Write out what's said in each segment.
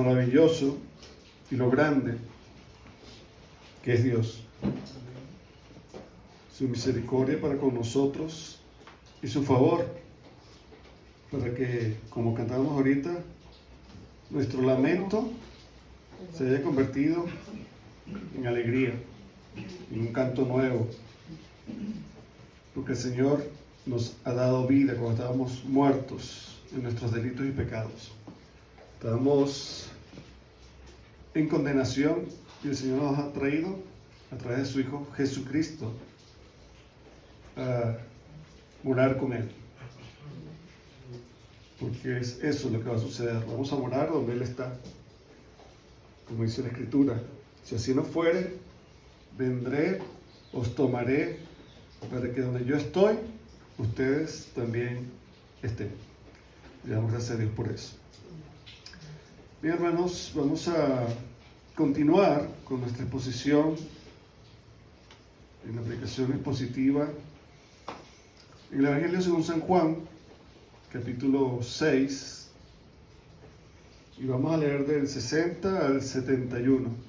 maravilloso y lo grande que es Dios. Su misericordia para con nosotros y su favor para que, como cantábamos ahorita, nuestro lamento se haya convertido en alegría, en un canto nuevo, porque el Señor nos ha dado vida cuando estábamos muertos en nuestros delitos y pecados. Estábamos en condenación y el Señor nos ha traído a través de su Hijo Jesucristo a morar con Él, porque es eso lo que va a suceder. Vamos a morar donde Él está, como dice la Escritura: si así no fuere, vendré, os tomaré, para que donde yo estoy, ustedes también estén. Le damos gracias a Dios por eso. Bien, hermanos, vamos a continuar con nuestra exposición en la predicación expositiva en el Evangelio según San Juan, capítulo 6, y vamos a leer del 60 al 71.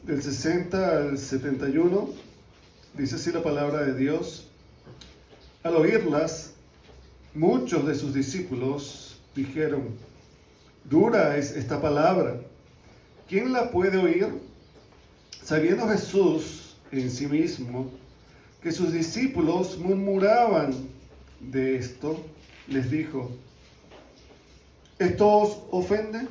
Del 60 al 71, dice así la palabra de Dios: al oírlas, muchos de sus discípulos dijeron: dura es esta palabra, ¿quién la puede oír? Sabiendo Jesús en sí mismo que sus discípulos murmuraban de esto, les dijo: ¿esto os ofende?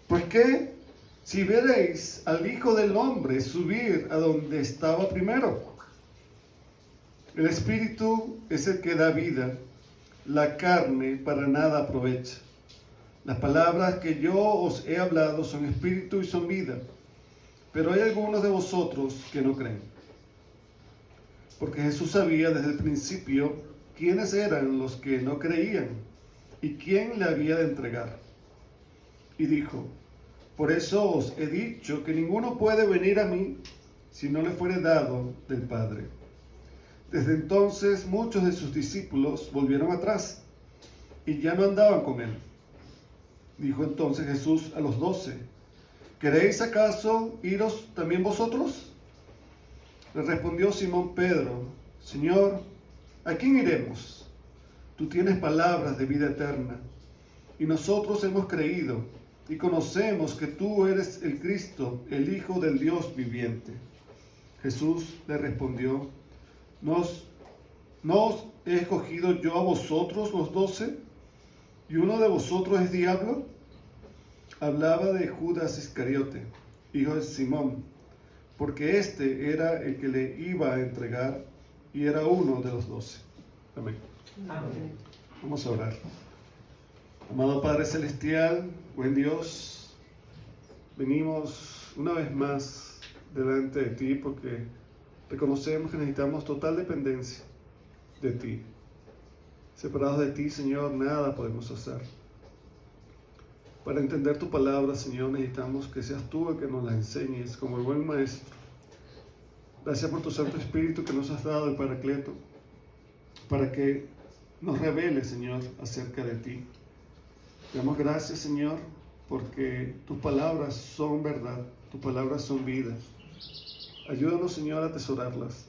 Pues qué, si vierais al Hijo del Hombre subir a donde estaba primero. El Espíritu es el que da vida, la carne para nada aprovecha. Las palabras que yo os he hablado son espíritu y son vida, pero hay algunos de vosotros que no creen. Porque Jesús sabía desde el principio quiénes eran los que no creían y quién le había de entregar. Y dijo: por eso os he dicho que ninguno puede venir a mí si no le fuere dado del Padre. Desde entonces muchos de sus discípulos volvieron atrás y ya no andaban con él. Dijo entonces Jesús a los 12: ¿queréis acaso iros también vosotros? Le respondió Simón Pedro: Señor, ¿a quién iremos? Tú tienes palabras de vida eterna, y nosotros hemos creído y conocemos que tú eres el Cristo, el Hijo del Dios viviente. Jesús le respondió: ¿No os he escogido yo a vosotros los 12? ¿Y uno de vosotros es diablo? Hablaba de Judas Iscariote, hijo de Simón, porque este era el que le iba a entregar y era uno de los 12. Amén. Amén. Vamos a orar. Amado Padre Celestial, buen Dios, venimos una vez más delante de ti porque reconocemos que necesitamos total dependencia de ti. Separados de ti, Señor, nada podemos hacer. Para entender tu palabra, Señor, necesitamos que seas tú el que nos la enseñes como el buen maestro. Gracias por tu Santo Espíritu que nos has dado, el Paracleto, para que nos revele, Señor, acerca de ti. Te damos gracias, Señor, porque tus palabras son verdad, tus palabras son vida. Ayúdanos, Señor, a atesorarlas.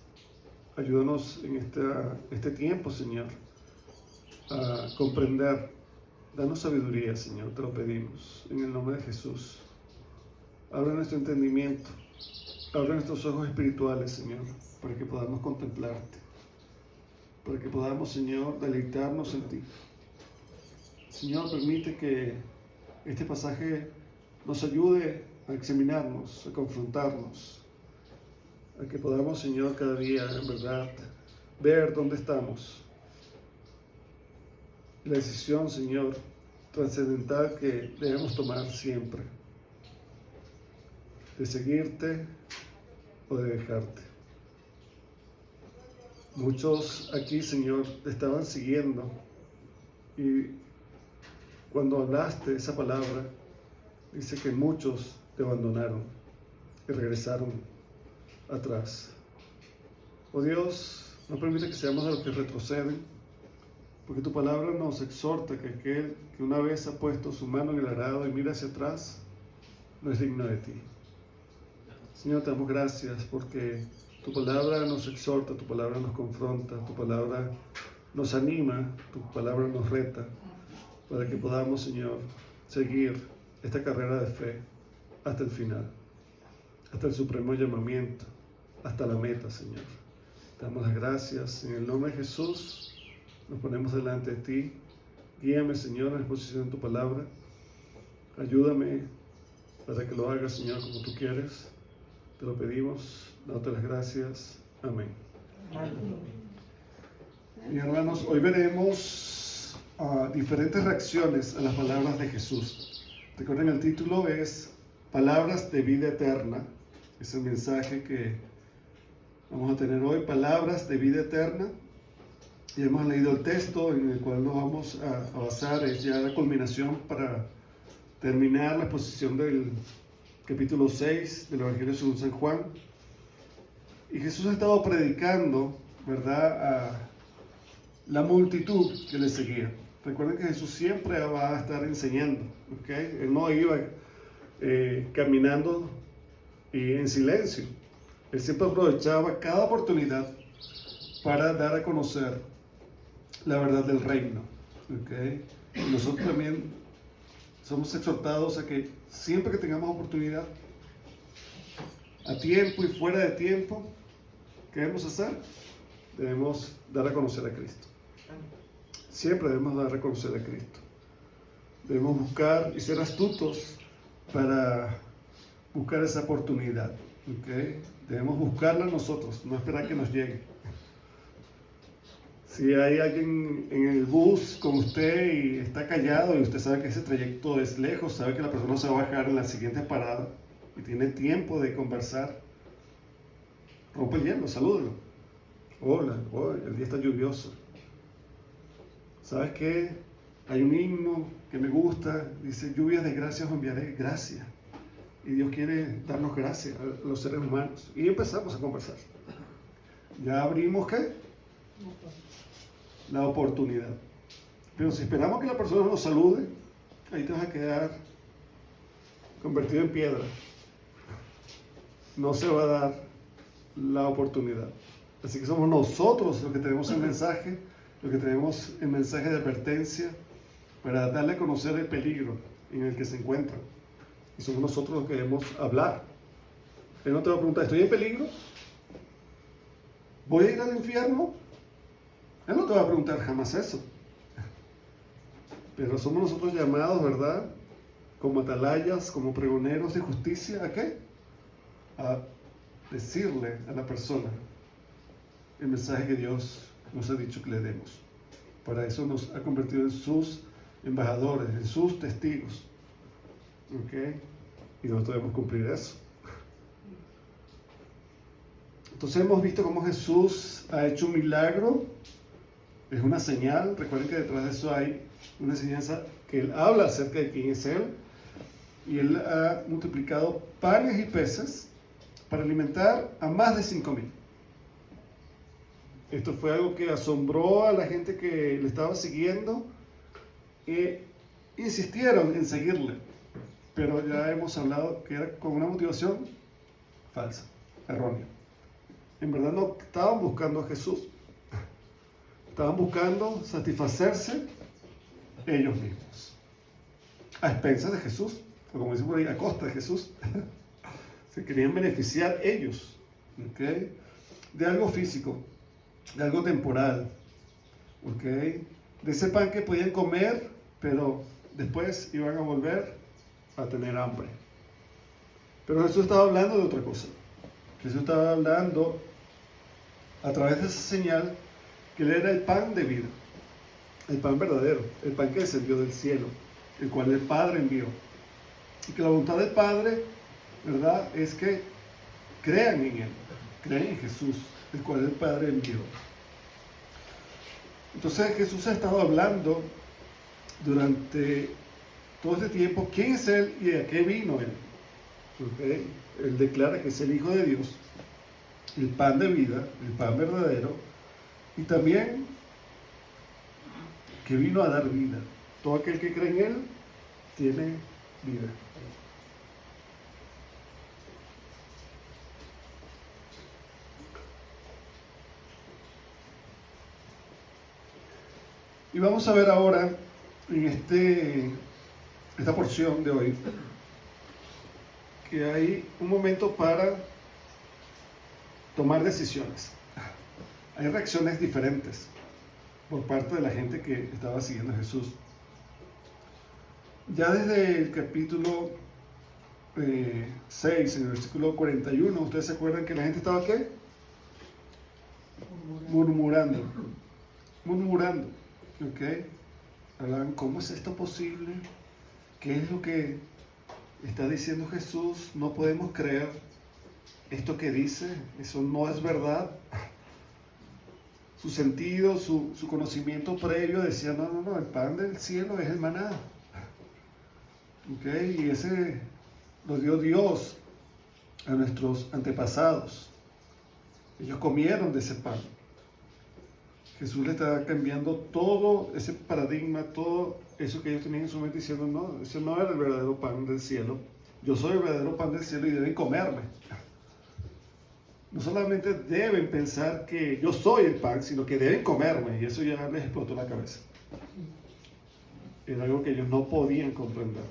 Ayúdanos en este tiempo, Señor, a comprender. Danos sabiduría, Señor, te lo pedimos. En el nombre de Jesús. Abre nuestro entendimiento. Abre nuestros ojos espirituales, Señor, para que podamos contemplarte. Para que podamos, Señor, deleitarnos en ti. Señor, permite que este pasaje nos ayude a examinarnos, a confrontarnos, a que podamos, Señor, cada día, en verdad, ver dónde estamos. La decisión, Señor, trascendental que debemos tomar siempre, de seguirte o de dejarte. Muchos aquí, Señor, te estaban siguiendo y cuando hablaste esa palabra, dice que muchos te abandonaron y regresaron atrás. Oh Dios, no permite que seamos de los que retroceden, porque tu palabra nos exhorta que aquel que una vez ha puesto su mano en el arado y mira hacia atrás, no es digno de ti. Señor, te damos gracias porque tu palabra nos exhorta, tu palabra nos confronta, tu palabra nos anima, tu palabra nos reta, para que podamos, Señor, seguir esta carrera de fe hasta el final, hasta el supremo llamamiento, hasta la meta, Señor. Te damos las gracias. En el nombre de Jesús nos ponemos delante de ti. Guíame, Señor, en la exposición de tu palabra. Ayúdame para que lo hagas, Señor, como tú quieres. Te lo pedimos, dándote las gracias. Amén. Mis hermanos, hoy veremos diferentes reacciones a las palabras de Jesús. Recuerden, el título es Palabras de vida eterna. Es el mensaje que vamos a tener hoy, Palabras de vida eterna. Y hemos leído el texto en el cual nos vamos a basar, es ya la culminación para terminar la exposición del capítulo 6 del Evangelio según San Juan. Y Jesús ha estado predicando, ¿verdad?, a la multitud que le seguía. Recuerden que Jesús siempre va a estar enseñando, ¿ok? Él no iba caminando y en silencio. Él siempre aprovechaba cada oportunidad para dar a conocer la verdad del reino, ¿ok? Y nosotros también somos exhortados a que siempre que tengamos oportunidad, a tiempo y fuera de tiempo, ¿qué debemos hacer? Debemos dar a conocer a Cristo. Siempre debemos dar a conocer a Cristo. Debemos buscar y ser astutos para buscar esa oportunidad, ¿okay? Debemos buscarla nosotros, no esperar que nos llegue. Si hay alguien en el bus con usted y está callado y usted sabe que ese trayecto es lejos, sabe que la persona se va a bajar en la siguiente parada y tiene tiempo de conversar, rompe el hielo, salúdelo. Hola, el día está lluvioso. ¿Sabes qué? Hay un himno que me gusta, dice, lluvias de gracia os enviaré gracia. Y Dios quiere darnos gracia a los seres humanos. Y empezamos a conversar. Ya abrimos, ¿qué? La oportunidad. Pero si esperamos que la persona nos salude, ahí te vas a quedar convertido en piedra. No se va a dar la oportunidad. Así que somos nosotros los que tenemos el mensaje, los que tenemos el mensaje de advertencia para darle a conocer el peligro en el que se encuentra. Y somos nosotros los que debemos hablar. Él no te va a preguntar, ¿estoy en peligro? ¿Voy a ir al infierno? Él no te va a preguntar jamás eso. Pero somos nosotros llamados, ¿verdad?, como atalayas, como pregoneros de justicia, ¿a qué? A decirle a la persona el mensaje que Dios nos ha dicho que le demos. Para eso nos ha convertido en sus embajadores, en sus testigos. ¿Ok? Y nosotros debemos cumplir eso. Entonces hemos visto cómo Jesús ha hecho un milagro. Es una señal. Recuerden que detrás de eso hay una enseñanza que Él habla acerca de quién es Él. Y Él ha multiplicado panes y peces para alimentar a más de 5,000. Esto fue algo que asombró a la gente que le estaba siguiendo e insistieron en seguirle. Pero ya hemos hablado que era con una motivación falsa, errónea. En verdad no estaban buscando a Jesús. Estaban buscando satisfacerse ellos mismos. A expensas de Jesús, o como dicen por ahí, a costa de Jesús. Se querían beneficiar ellos, ¿okay?, de algo físico, de algo temporal, ¿okay?, de ese pan que podían comer, pero después iban a volver a tener hambre. Pero Jesús estaba hablando de otra cosa. Jesús estaba hablando a través de esa señal que Él era el pan de vida, el pan verdadero, el pan que descendió del cielo, el cual el Padre envió. Y que la voluntad del Padre, ¿verdad?, es que crean en Él, crean en Jesús, el cual el Padre envió. Entonces Jesús ha estado hablando durante todo este tiempo quién es Él y a qué vino Él. ¿Okay? Él declara que es el Hijo de Dios, el pan de vida, el pan verdadero, y también que vino a dar vida. Todo aquel que cree en Él tiene vida. Y vamos a ver ahora en esta porción de hoy que hay un momento para tomar decisiones. Hay reacciones diferentes por parte de la gente que estaba siguiendo a Jesús. Ya desde el capítulo 6, en el versículo 41, ¿ustedes se acuerdan que la gente estaba qué? Murmurando. ¿Ok? Hablaban, ¿cómo es esto posible? ¿Qué es lo que está diciendo Jesús? No podemos creer esto que dice. Eso no es verdad. Su sentido, su conocimiento previo decía, no, el pan del cielo es el maná. ¿Ok? Y ese lo dio Dios a nuestros antepasados. Ellos comieron de ese pan. Jesús le está cambiando todo ese paradigma, todo eso que ellos tenían en su mente, diciendo, no, ese no era el verdadero pan del cielo. Yo soy el verdadero pan del cielo y deben comerme. No solamente deben pensar que yo soy el pan, sino que deben comerme. Y eso ya les explotó la cabeza. Era algo que ellos no podían comprender.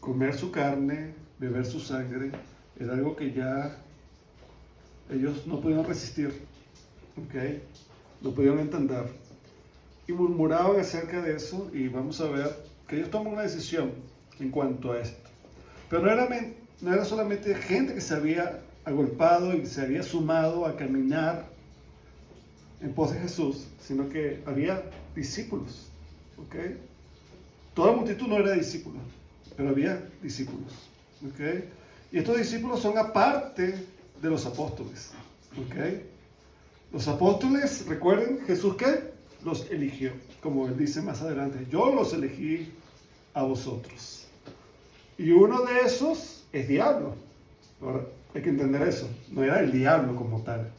Comer su carne, beber su sangre, era algo que ya ellos no podían resistir. ¿Okay? No podían entender. Y murmuraban acerca de eso, y vamos a ver que ellos toman una decisión en cuanto a esto. Pero no era solamente gente que se había agolpado y se había sumado a caminar en pos de Jesús, sino que había discípulos. ¿Okay? Toda la multitud no era discípula, pero había discípulos. ¿Okay? Y estos discípulos son aparte de los apóstoles. ¿Okay? Los apóstoles, recuerden, Jesús ¿qué? Los eligió, como él dice más adelante, yo los elegí a vosotros. Y uno de esos es diablo. Ahora, hay que entender eso, no era el diablo como tal.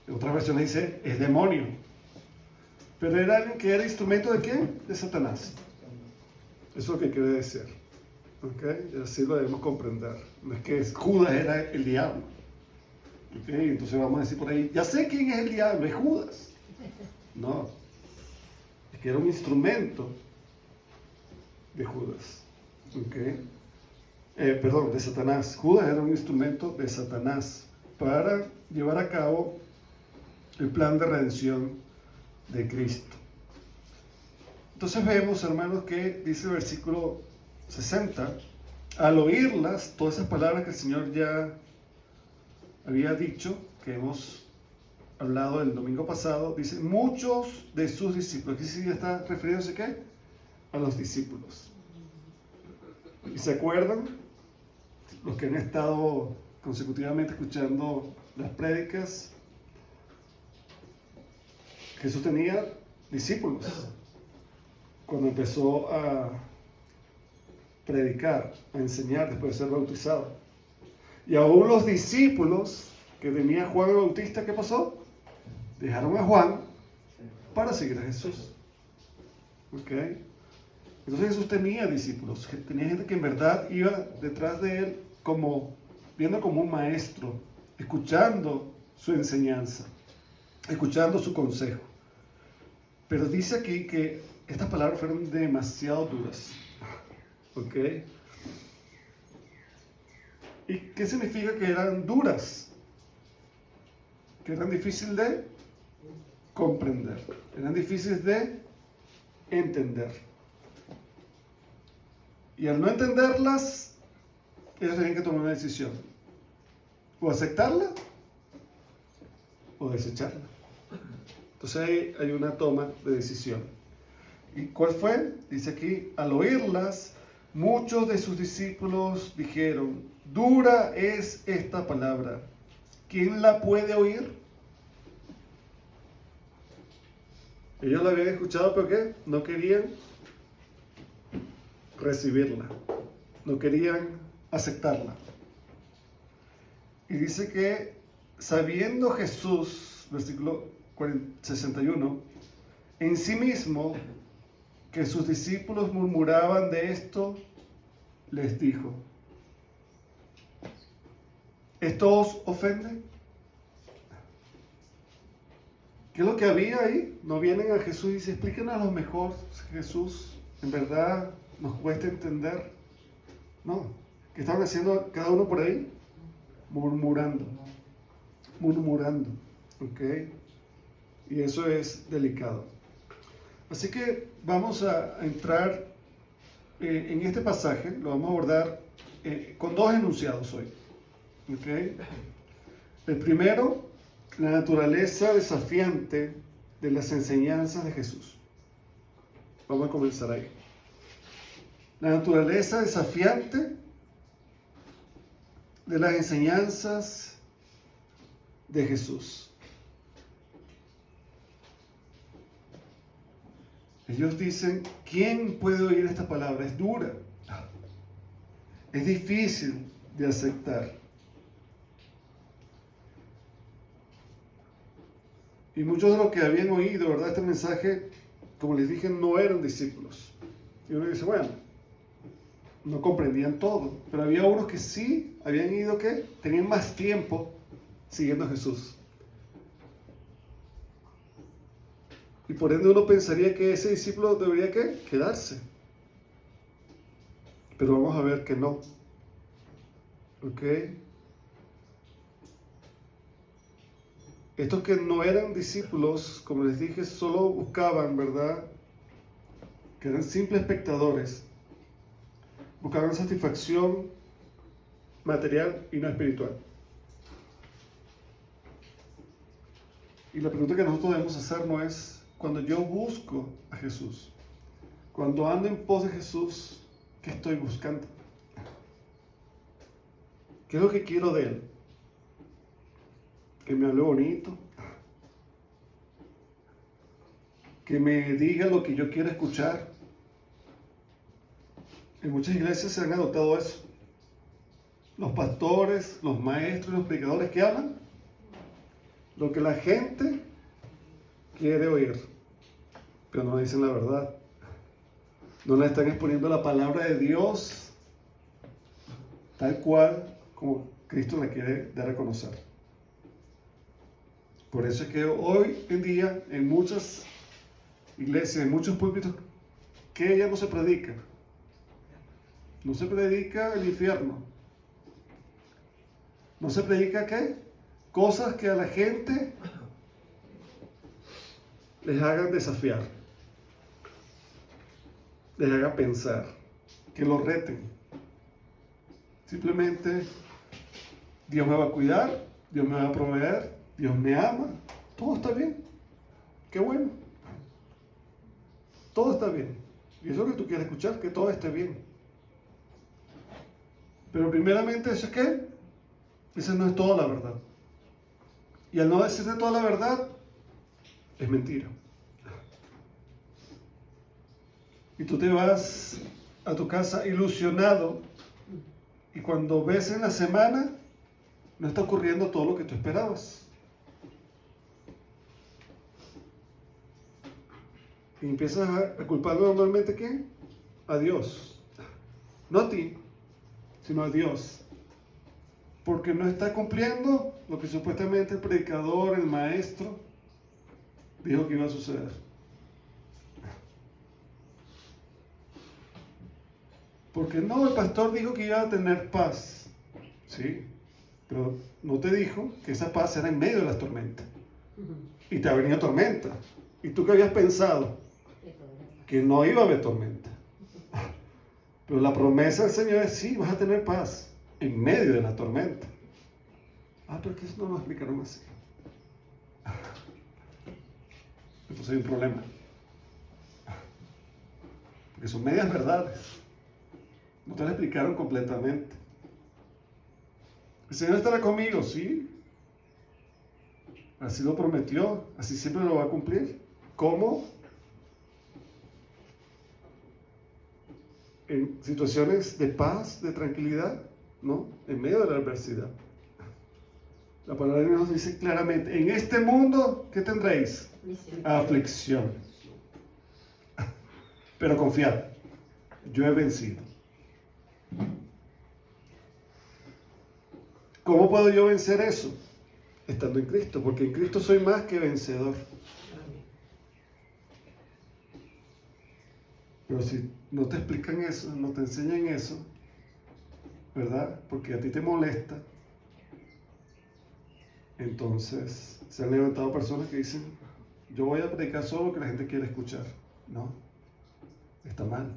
En otra versión dice, es demonio. Pero era alguien que era instrumento de ¿quién? De Satanás. Eso es lo que quiere decir. ¿Okay? Y así lo debemos comprender. No es que Judas era el diablo. Okay, entonces vamos a decir por ahí, ya sé quién es el diablo, es Judas. No, es que era un instrumento de Judas. Okay. De Satanás. Judas era un instrumento de Satanás para llevar a cabo el plan de redención de Cristo. Entonces vemos, hermanos, que dice el versículo 60, al oírlas, todas esas palabras que el Señor ya había dicho, que hemos hablado el domingo pasado, dice, muchos de sus discípulos. Aquí sí ya está refiriéndose ¿qué? A los discípulos. ¿Y se acuerdan? Los que han estado consecutivamente escuchando las prédicas, Jesús tenía discípulos cuando empezó a predicar, a enseñar después de ser bautizado. Y aún los discípulos que tenía Juan el Bautista, ¿qué pasó? Dejaron a Juan para seguir a Jesús. ¿Okay? Entonces Jesús tenía discípulos, tenía gente que en verdad iba detrás de él viendo como un maestro, escuchando su enseñanza, escuchando su consejo. Pero dice aquí que estas palabras fueron demasiado duras. ¿Ok? ¿Y qué significa que eran duras? Que eran difíciles de comprender, eran difíciles de entender. Y al no entenderlas, ellos tenían que tomar una decisión. O aceptarla o desecharla. Entonces ahí hay una toma de decisión. ¿Y cuál fue? Dice aquí, al oírlas, muchos de sus discípulos dijeron, dura es esta palabra. ¿Quién la puede oír? Ellos la habían escuchado, pero ¿qué? No querían recibirla, no querían aceptarla. Y dice que sabiendo Jesús, versículo 61, en sí mismo que sus discípulos murmuraban de esto, les dijo: ¿esto os ofende? ¿Qué es lo que había ahí? No vienen a Jesús y dicen: explíquenos a lo mejor, Jesús, en verdad nos cuesta entender. No, ¿qué estaban haciendo cada uno por ahí? Murmurando, ¿ok? Y eso es delicado. Así que vamos a entrar en este pasaje, lo vamos a abordar con dos enunciados hoy, ¿ok? El primero, la naturaleza desafiante de las enseñanzas de Jesús. Vamos a comenzar ahí. La naturaleza desafiante de las enseñanzas de Jesús. Ellos dicen: ¿quién puede oír esta palabra? Es dura, es difícil de aceptar. Y muchos de los que habían oído, ¿verdad?, este mensaje, como les dije, no eran discípulos. Y uno dice: bueno, no comprendían todo, pero había unos que sí habían ido, que tenían más tiempo siguiendo a Jesús. Y por ende uno pensaría que ese discípulo debería quedarse. Pero vamos a ver que no. ¿Ok? Estos que no eran discípulos, como les dije, solo buscaban, ¿verdad?, que eran simples espectadores. Buscaban satisfacción material y no espiritual. Y la pregunta que nosotros debemos hacer no es: cuando yo busco a Jesús, cuando ando en pos de Jesús, ¿qué estoy buscando? ¿Qué es lo que quiero de Él? Que me hable bonito, que me diga lo que yo quiero escuchar. En muchas iglesias se han adoptado eso. Los pastores, los maestros, los predicadores, que hablan lo que la gente quiere oír, pero no dicen la verdad. No le están exponiendo la palabra de Dios tal cual como Cristo la quiere dar a conocer. Por eso es que hoy en día en muchas iglesias, en muchos púlpitos, que ya no se predica. No se predica el infierno. No se predica ¿qué? Cosas que a la gente les hagan desafiar, les hagan pensar, que los reten. Simplemente: Dios me va a cuidar, Dios me va a proveer, Dios me ama, todo está bien. Qué bueno. Todo está bien. Y eso es lo que tú quieres escuchar, que todo esté bien. Pero primeramente, ¿eso es qué? Esa no es toda la verdad. Y al no decirte toda la verdad, es mentira. Y tú te vas a tu casa ilusionado, y cuando ves en la semana, no está ocurriendo todo lo que tú esperabas. Y empiezas a culpar normalmente ¿qué? A Dios. No a ti, sino a Dios. Porque no está cumpliendo lo que supuestamente el predicador, el maestro, dijo que iba a suceder. Porque no, el pastor dijo que iba a tener paz. Sí, pero no te dijo que esa paz era en medio de las tormentas. Y te ha venido tormenta. ¿Y tú qué habías pensado? Que no iba a haber tormenta. Pero la promesa del Señor es: sí, vas a tener paz en medio de la tormenta. Pero que eso no lo explicaron así. Entonces hay un problema. Porque son medias verdades. No te lo explicaron completamente. El Señor estará conmigo, sí. Así lo prometió, así siempre lo va a cumplir. ¿Cómo? en situaciones de paz, de tranquilidad, ¿no? En medio de la adversidad. La palabra de Dios nos dice claramente, en este mundo, ¿qué tendréis? Aflicción. Pero confiad, yo he vencido. ¿Cómo puedo yo vencer eso? Estando en Cristo, porque en Cristo soy más que vencedor. Pero si no te explican eso, no te enseñan eso, ¿verdad? Porque a ti te molesta, entonces se han levantado personas que dicen, yo voy a predicar solo lo que la gente quiere escuchar. No, está mal.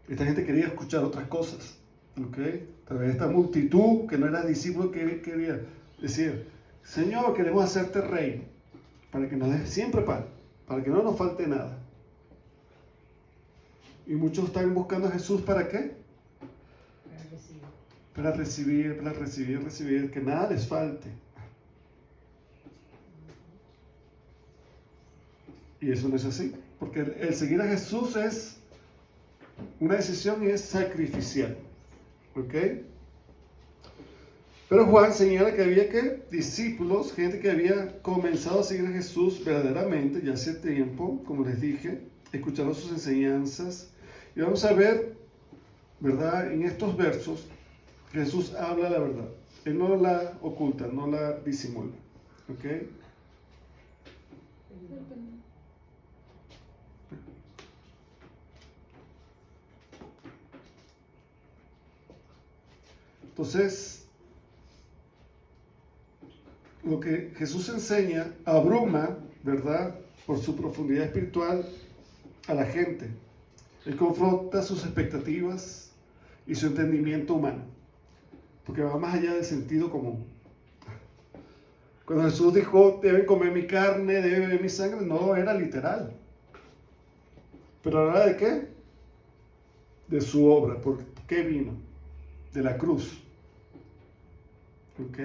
Esta gente quería escuchar otras cosas, ¿ok? Tal vez esta multitud que no era discípulo que quería decir, Señor, queremos hacerte rey, para que nos des siempre paz, para que no nos falte nada. Y muchos están buscando a Jesús, ¿para qué? Para recibir, que nada les falte. Y eso no es así, porque el seguir a Jesús es una decisión y es sacrificial. ¿Ok? Pero Juan señala que había discípulos, gente que había comenzado a seguir a Jesús verdaderamente ya hace tiempo, como les dije, escuchando sus enseñanzas. Y vamos a ver, ¿verdad? En estos versos, Jesús habla la verdad. Él no la oculta, no la disimula. ¿Ok? Entonces, lo que Jesús enseña abruma, ¿verdad?, por su profundidad espiritual a la gente. Él confronta sus expectativas y su entendimiento humano, porque va más allá del sentido común. Cuando Jesús dijo, deben comer mi carne, deben beber mi sangre, no era literal. ¿Pero hablaba de qué? De su obra. ¿Por qué vino? De la cruz. ¿Ok?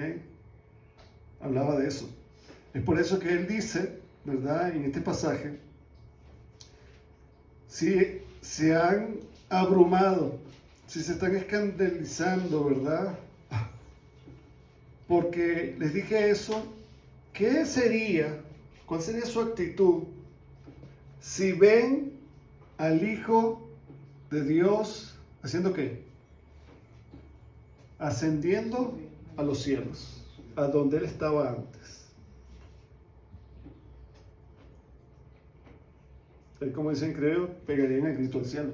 Hablaba de eso. Es por eso que él dice, ¿verdad?, en este pasaje, si se han abrumado, si se están escandalizando, ¿verdad?, porque les dije eso, ¿qué sería, cuál sería su actitud si ven al Hijo de Dios haciendo qué? Ascendiendo a los cielos, a donde Él estaba antes. Él, como dicen, creo, pegarían el grito al cielo.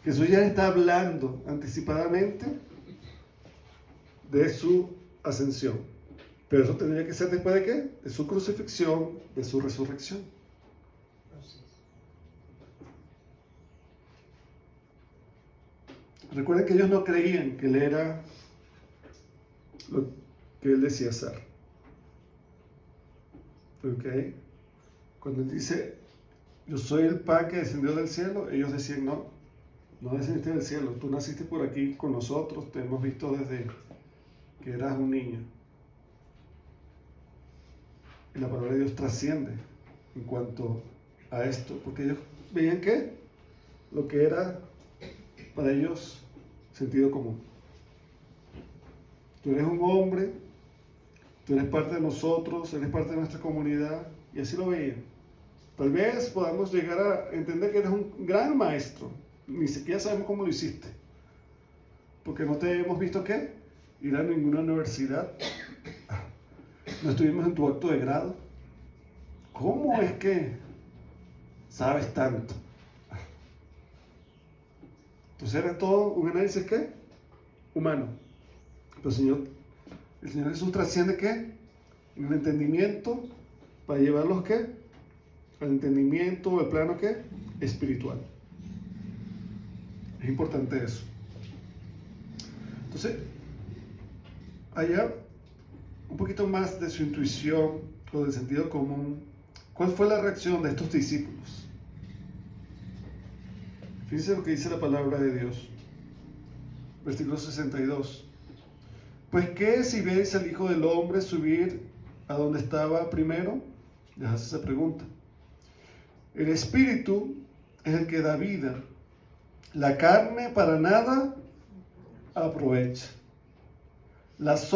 Jesús ya está hablando anticipadamente de su ascensión. Pero eso tendría que ser después de qué? De su crucifixión, de su resurrección. Recuerden que ellos no creían que Él era lo que Él decía ser. ¿Ok? Cuando Él dice, yo soy el pan que descendió del cielo, ellos decían, no, no descendiste del cielo, tú naciste por aquí con nosotros, te hemos visto desde que eras un niño. Y la palabra de Dios trasciende en cuanto a esto, porque ellos veían que lo que era para ellos sentido común. Tú eres un hombre, tú eres parte de nosotros, eres parte de nuestra comunidad, y así lo veían. Tal vez podamos llegar a entender que eres un gran maestro, ni siquiera sabemos cómo lo hiciste, porque no te hemos visto ¿qué? Ir a ninguna universidad, no estuvimos en tu acto de grado. ¿Cómo es que sabes tanto? Entonces era todo un análisis ¿qué? Humano. Pero el Señor Jesús trasciende ¿qué? En el entendimiento para llevarlos ¿qué? Al entendimiento, al plano ¿qué? Espiritual. Es importante eso. Entonces, allá un poquito más de su intuición o del sentido común. ¿Cuál fue la reacción de estos discípulos? Fíjense lo que dice la palabra de Dios. Versículo 62. Pues ¿qué si veis al Hijo del Hombre subir a donde estaba primero? Les hace esa pregunta. El Espíritu es el que da vida. La carne para nada aprovecha. Las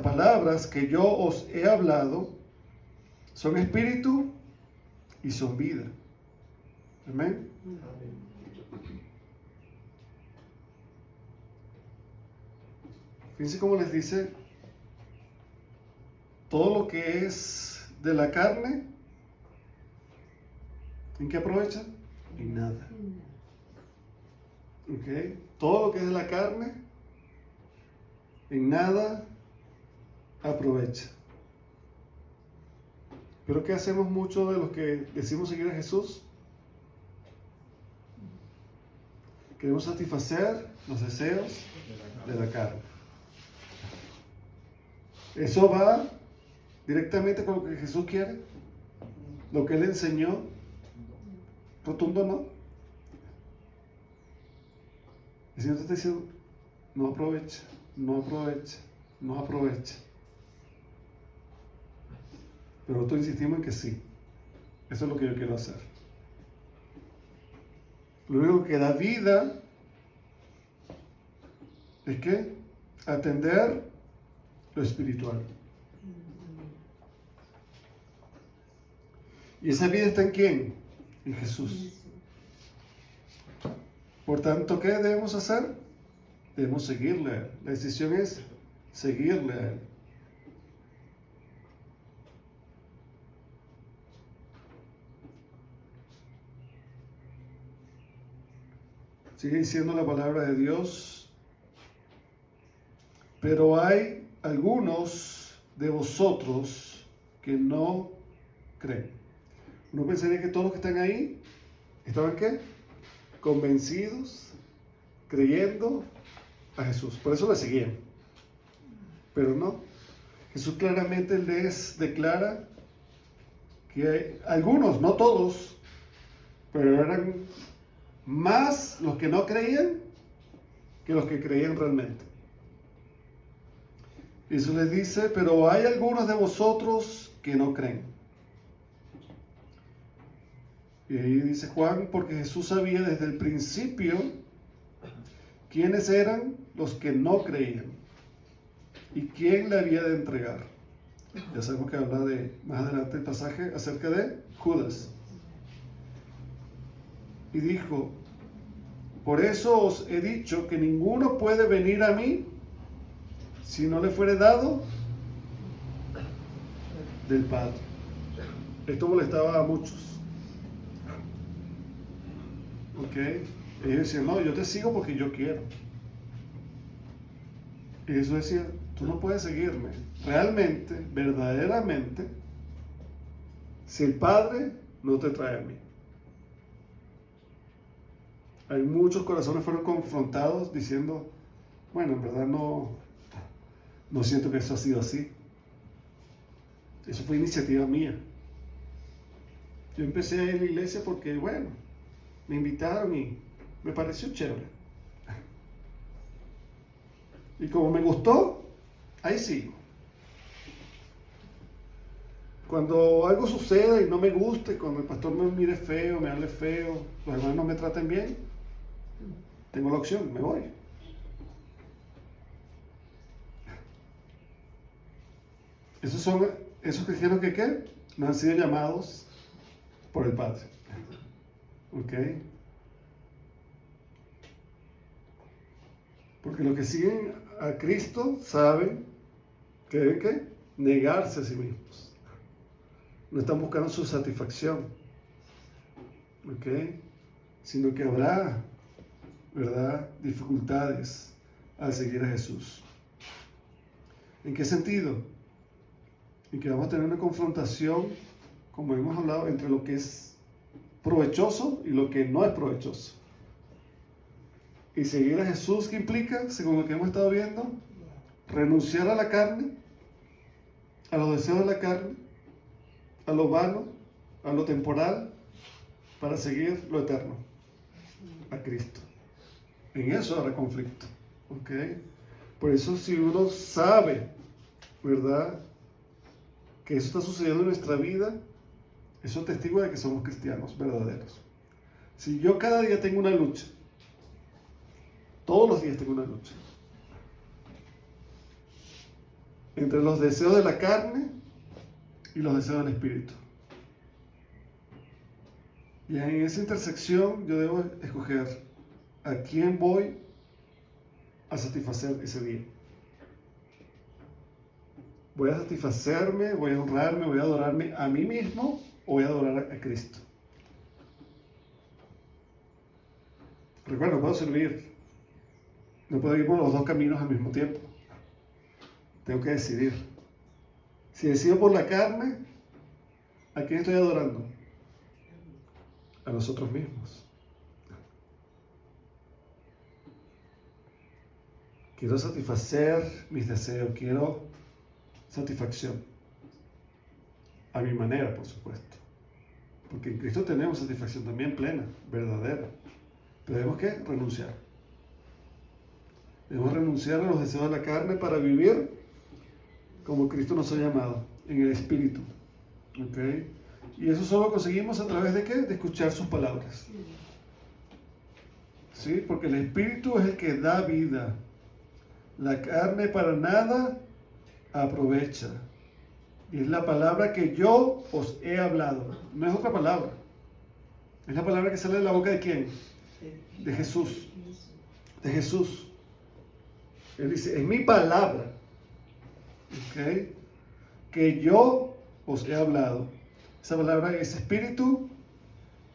palabras que yo os he hablado son espíritu y son vida. Amén. Fíjense cómo les dice, todo lo que es de la carne, ¿en qué aprovecha? En nada. ¿Ok? Todo lo que es de la carne, en nada aprovecha. Pero ¿qué hacemos mucho de los que decimos seguir a Jesús? Queremos satisfacer los deseos de la carne. Eso va directamente con lo que Jesús quiere, lo que Él enseñó. Rotundo no. El Señor te está diciendo, no aprovecha, no aprovecha, no aprovecha. Pero nosotros insistimos en que sí. Eso es lo que yo quiero hacer. Lo único que da vida es que atender lo espiritual. ¿Y esa vida está en quién? En Jesús. Por tanto, ¿qué debemos hacer? Debemos seguirle a Él. La decisión es seguirle a Él. Sigue diciendo la palabra de Dios. Pero hay algunos de vosotros que no creen. Uno pensaría que todos los que están ahí estaban ¿qué? Convencidos, creyendo a Jesús. Por eso le seguían. Pero no. Jesús claramente les declara que hay algunos, no todos, pero eran más los que no creían que los que creían realmente. Jesús les dice, pero hay algunos de vosotros que no creen. Y ahí dice Juan, porque Jesús sabía desde el principio quiénes eran los que no creían y quién le había de entregar. Ya sabemos que habla de más adelante el pasaje acerca de Judas. Y dijo, por eso os he dicho que ninguno puede venir a mí si no le fuere dado del Padre. Esto molestaba a muchos. ¿Ok? Ellos decían, no, yo te sigo porque yo quiero. Y Jesús decía, tú no puedes seguirme realmente, verdaderamente, si el Padre no te trae a mí. Hay muchos corazones fueron confrontados diciendo, bueno, en verdad no siento que eso ha sido así. Eso fue iniciativa mía. Yo empecé a ir a la iglesia porque, bueno, me invitaron y me pareció chévere. Y como me gustó, ahí sigo. Cuando algo sucede y no me guste, cuando el pastor me mire feo, me hable feo, los hermanos no me traten bien, tengo la opción, me voy. Esos cristianos que ¿qué? No han sido llamados por el Padre. ¿Ok? Porque los que siguen a Cristo saben que deben ¿qué? Negarse a sí mismos. No están buscando su satisfacción. ¿Ok? Sino que habrá, ¿verdad?, dificultades al seguir a Jesús. ¿En qué sentido? En que vamos a tener una confrontación, como hemos hablado, entre lo que es provechoso y lo que no es provechoso. Y seguir a Jesús, ¿qué implica? Según lo que hemos estado viendo, renunciar a la carne, a los deseos de la carne, a lo vano, a lo temporal, para seguir lo eterno, a Cristo. En eso habrá conflicto. ¿Ok? Por eso si uno sabe, ¿verdad?, que eso está sucediendo en nuestra vida, eso es testigo de que somos cristianos verdaderos. Si yo cada día tengo una lucha, todos los días tengo una lucha, entre los deseos de la carne y los deseos del espíritu. Y en esa intersección yo debo escoger a quién voy a satisfacer ese día. ¿Voy a satisfacerme, voy a honrarme, voy a adorarme a mí mismo o voy a adorar a Cristo? Recuerda, no puedo servir. No puedo ir por los dos caminos al mismo tiempo. Tengo que decidir. Si decido por la carne, ¿a quién estoy adorando? A nosotros mismos. Quiero satisfacer mis deseos, quiero satisfacción. A mi manera, por supuesto. Porque en Cristo tenemos satisfacción también plena, verdadera. Pero tenemos que renunciar. Debemos renunciar a los deseos de la carne para vivir como Cristo nos ha llamado, en el Espíritu. ¿Okay? Y eso solo conseguimos a través de ¿qué? De escuchar sus palabras. ¿Sí? Porque el Espíritu es el que da vida. La carne para nada aprovecha. Y es la palabra que yo os he hablado. No es otra palabra. Es la palabra que sale de la boca de ¿quién? De Jesús. De Jesús. Él dice, es mi palabra. ¿Okay? Que yo os he hablado. Esa palabra es espíritu.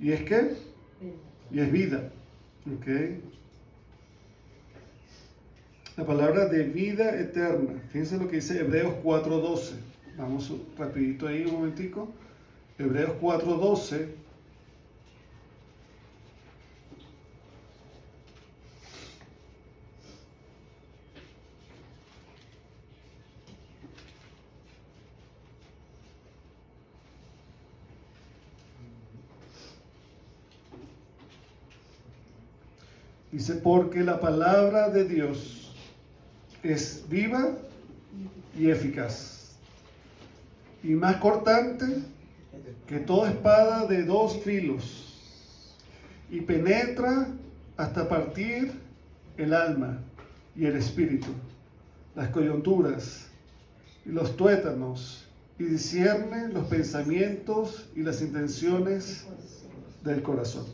¿Y es qué? Y es vida. ¿Okay? La palabra de vida eterna. Fíjense lo que dice Hebreos 4:12. Vamos rapidito ahí un momentico. Hebreos 4:12. Dice, porque la palabra de Dios es viva y eficaz, y más cortante que toda espada de dos filos, y penetra hasta partir el alma y el espíritu, las coyunturas y los tuétanos, y discierne los pensamientos y las intenciones del corazón.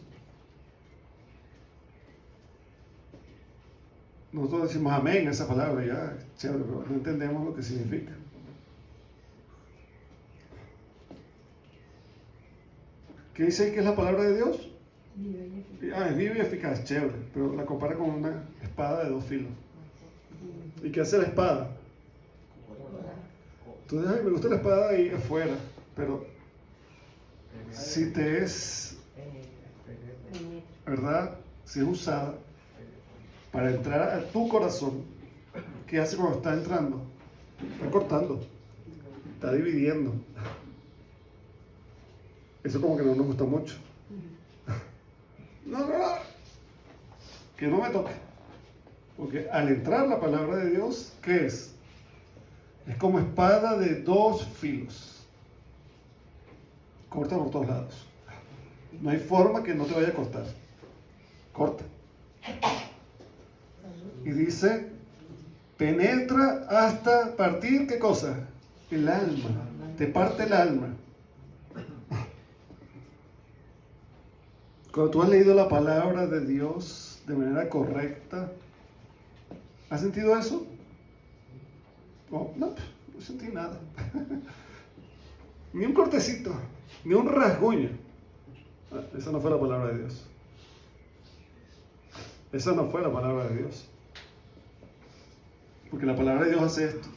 Nosotros decimos amén a esa palabra, ya, chévere, pero no entendemos lo que significa. ¿Qué dice que es la palabra de Dios? Es viva y eficaz, chévere, pero la compara con una espada de dos filos. ¿Y qué hace la espada? Tú dices, me gusta la espada ahí afuera, pero si te es, ¿verdad? Si es usada para entrar a tu corazón, ¿qué hace cuando está entrando? Está cortando, está dividiendo. Eso como que no nos gusta mucho. No, que no me toque. Porque al entrar la palabra de Dios, ¿qué es? Es como espada de dos filos. Corta por todos lados. No hay forma que no te vaya a cortar. Corta. Y dice, penetra hasta partir, ¿qué cosa? El alma. Te parte el alma. Cuando tú has leído la palabra de Dios de manera correcta, ¿has sentido eso? Oh, no sentí nada. Ni un cortecito, ni un rasguño. Esa no fue la palabra de Dios. Esa no fue la palabra de Dios. Porque la palabra de Dios hace esto.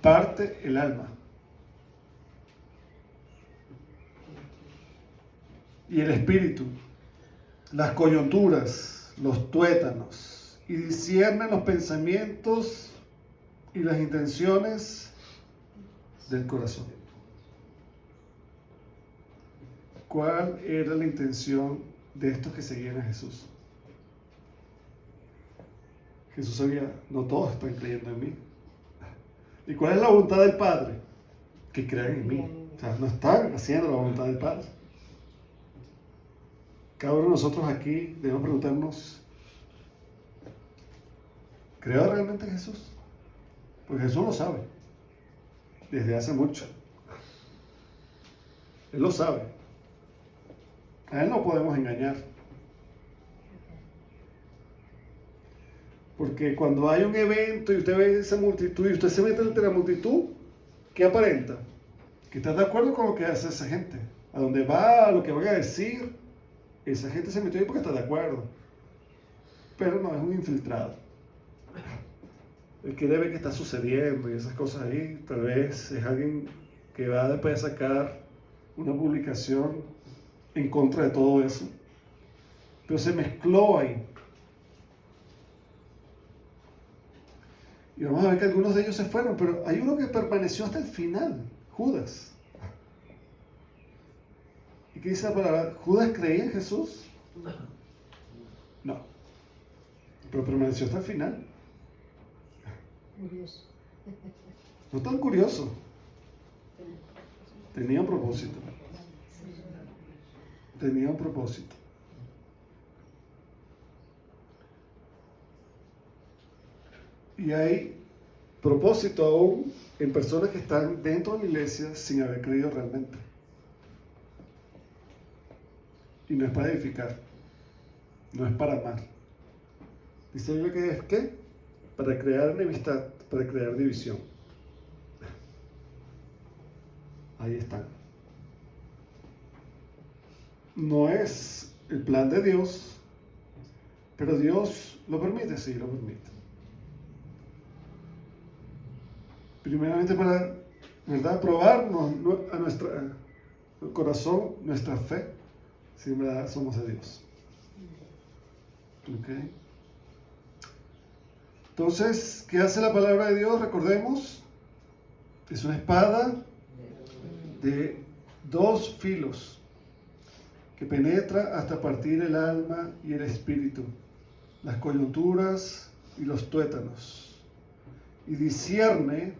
Parte el alma. Y el espíritu, las coyunturas, los tuétanos, y discierne los pensamientos y las intenciones del corazón. ¿Cuál era la intención de estos que seguían a Jesús? Jesús sabía, no todos están creyendo en mí. ¿Y cuál es la voluntad del Padre? Que crean en mí. O sea, no están haciendo la voluntad del Padre. Cada uno de nosotros aquí debemos preguntarnos, ¿creo realmente en Jesús? Porque Jesús lo sabe, desde hace mucho. Él lo sabe. A Él no podemos engañar. Porque cuando hay un evento y usted ve esa multitud y usted se mete entre la multitud, ¿qué aparenta? Que está de acuerdo con lo que hace esa gente. A dónde va, a lo que van a decir. Esa gente se metió ahí porque está de acuerdo. Pero no es un infiltrado. El que debe que está sucediendo y esas cosas ahí, tal vez es alguien que va después a sacar una publicación en contra de todo eso. Pero se mezcló ahí. Y vamos a ver que algunos de ellos se fueron, pero hay uno que permaneció hasta el final, Judas. ¿Y qué dice la palabra? ¿Judas creía en Jesús? No. Pero permaneció hasta el final. Curioso. No tan curioso. Tenía un propósito. Tenía un propósito. Y hay propósito aún en personas que están dentro de la iglesia sin haber creído realmente. Y no es para edificar, no es para amar. Dice la Biblia que es ¿qué? Para crear enemistad, para crear división. Ahí están. No es el plan de Dios, pero Dios lo permite, sí, lo permite. Primeramente para, ¿verdad?, probarnos a nuestro corazón, nuestra fe, si en verdad somos de Dios. ¿Ok? Entonces, ¿qué hace la palabra de Dios? Recordemos, es una espada de 2 filos que penetra hasta partir el alma y el espíritu, las coyunturas y los tuétanos, y discierne,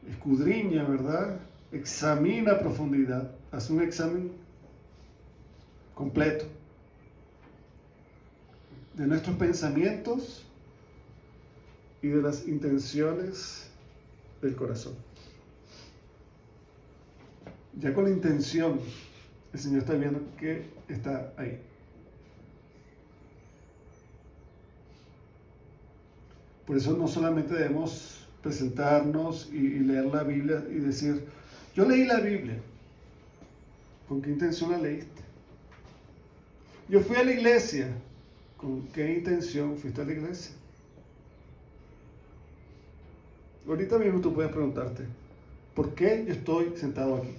escudriña, ¿verdad? Examina a profundidad, hace un examen completo de nuestros pensamientos y de las intenciones del corazón. Ya con la intención, el Señor está viendo que está ahí. Por eso no solamente debemos presentarnos y leer la Biblia y decir, yo leí la Biblia. ¿Con qué intención la leíste? Yo fui a la iglesia. ¿Con qué intención fuiste a la iglesia? Ahorita mismo tú puedes preguntarte, ¿por qué yo estoy sentado aquí?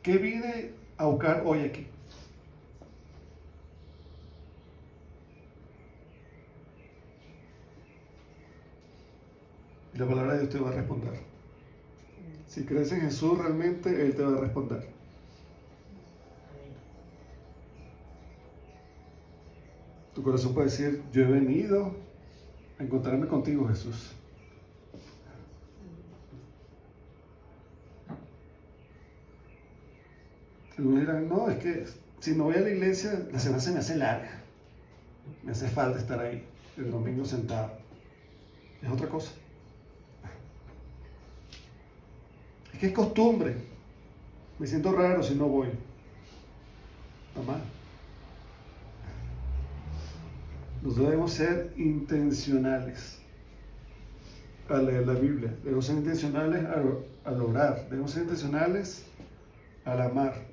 ¿Qué vine a buscar hoy aquí? Y la palabra de Dios te va a responder. Si crees en Jesús realmente, Él te va a responder. Tu corazón puede decir, yo he venido a encontrarme contigo, Jesús. Algunos dirán, no, es que si no voy a la iglesia, la semana se me hace larga. Me hace falta estar ahí, el domingo sentado. Es otra cosa. Es que es costumbre. Me siento raro si no voy. Está mal. Nosotros debemos ser intencionales al leer la Biblia. Debemos ser intencionales al orar. Debemos ser intencionales al amar.